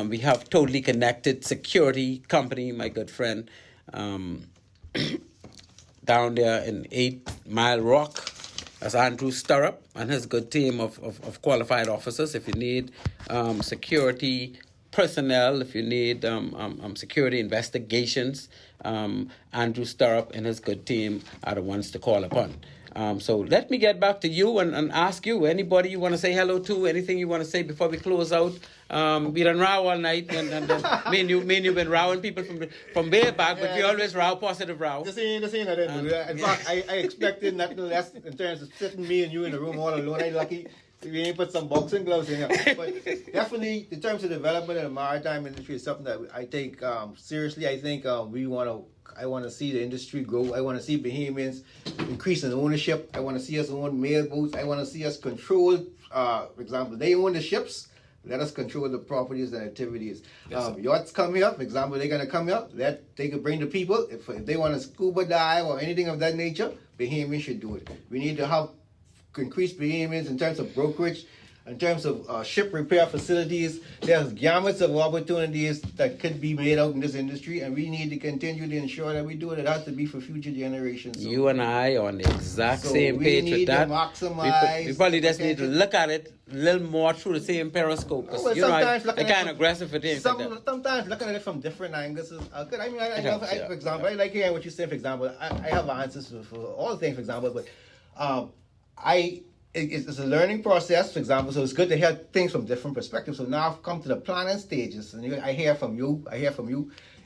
we have Totally Connected Security Company, my good friend, down there in 8 Mile Rock. That's Andrew Stirrup and his good team of qualified officers. If you need security personnel, if you need security investigations, Andrew Stirrup and his good team are the ones to call upon. So let me get back to you and ask you, anybody you want to say hello to, anything you want to say before we close out. We done row all night, and me and you been rowing people from way back, but we always row, positive row. The same I didn't do. In fact, I expected nothing less in terms of sitting me and you in the room all alone. I'm lucky we ain't put some boxing gloves in here. But definitely, in terms of development of the maritime industry, is something that I take seriously. I think we want to I want to see the industry grow. I want to see Bahamians increase in ownership. I want to see us own mailboats. I want to see us control, for example, they own the ships. Let us control the properties and activities. Yes, Yachts come here, for example, they're going to come here. They can bring the people. If they want to scuba dive or anything of that nature, Bahamians should do it. We need to have increased Bahamians in terms of brokerage, in terms of ship repair facilities. There's gamuts of opportunities that could be made out in this industry, and we need to continue to ensure that we do it. It has to be for future generations. So, you and I on the exact same we page need with that. to maximize We probably just need to potential. look at it a little more through the same periscope. 'Cause, Well, you know, I sometimes looking kind at of it- aggressive for things like that. Sometimes looking at it from different angles is good. I mean, It helps, yeah. for example, I like hearing what you say. For example, I have answers for all things. For example, but it's a learning process. For example, so it's good to hear things from different perspectives. So now I've come to the planning stages, and I hear from you.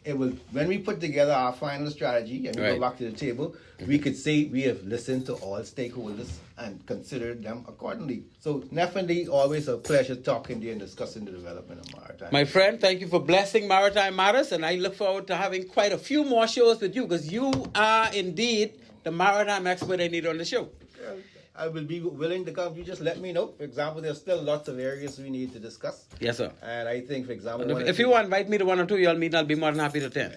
It will, when we put together our final strategy and we Right. go back to the table, we could say we have listened to all stakeholders and considered them accordingly. So definitely always a pleasure talking to you and discussing the development of Maritime. My friend, thank you for blessing Maritime Matters, and I look forward to having quite a few more shows with you because you are indeed the maritime expert I need on the show. I will be willing to come. You just let me know. For example, there's still lots of areas we need to discuss. Yes, sir. And I think, for example, And if you want to invite me to one or two y'all meet, I'll be more than happy to attend.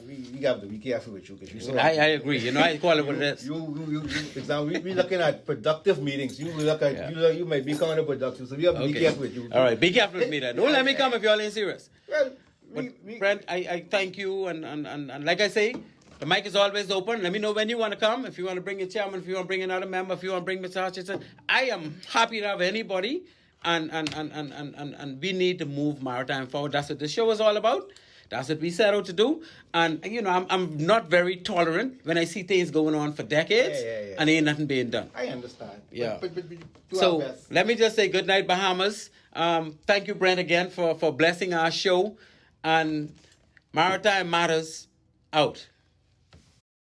we have to be careful with you because you so. I agree. You know, I call it what it is. For example, we looking at productive meetings. You look at you might be counterproductive, so we have to be careful with you. All right, be careful with me then. Don't let me come if y'all ain't serious. Well, But, Brent, I thank you, and like I say, the mic is always open. Let me know when you want to come. If you want to bring a chairman, if you want to bring another member, if you want to bring Mr. Hutchinson, I am happy to have anybody. And we need to move maritime forward. That's what the show is all about. That's what we set out to do. And you know, I'm not very tolerant when I see things going on for decades and ain't nothing being done. I understand. Yeah. But do our So best. let me just say good night, Bahamas. Thank you, Brent, again for blessing our show. And Maritime Matters out.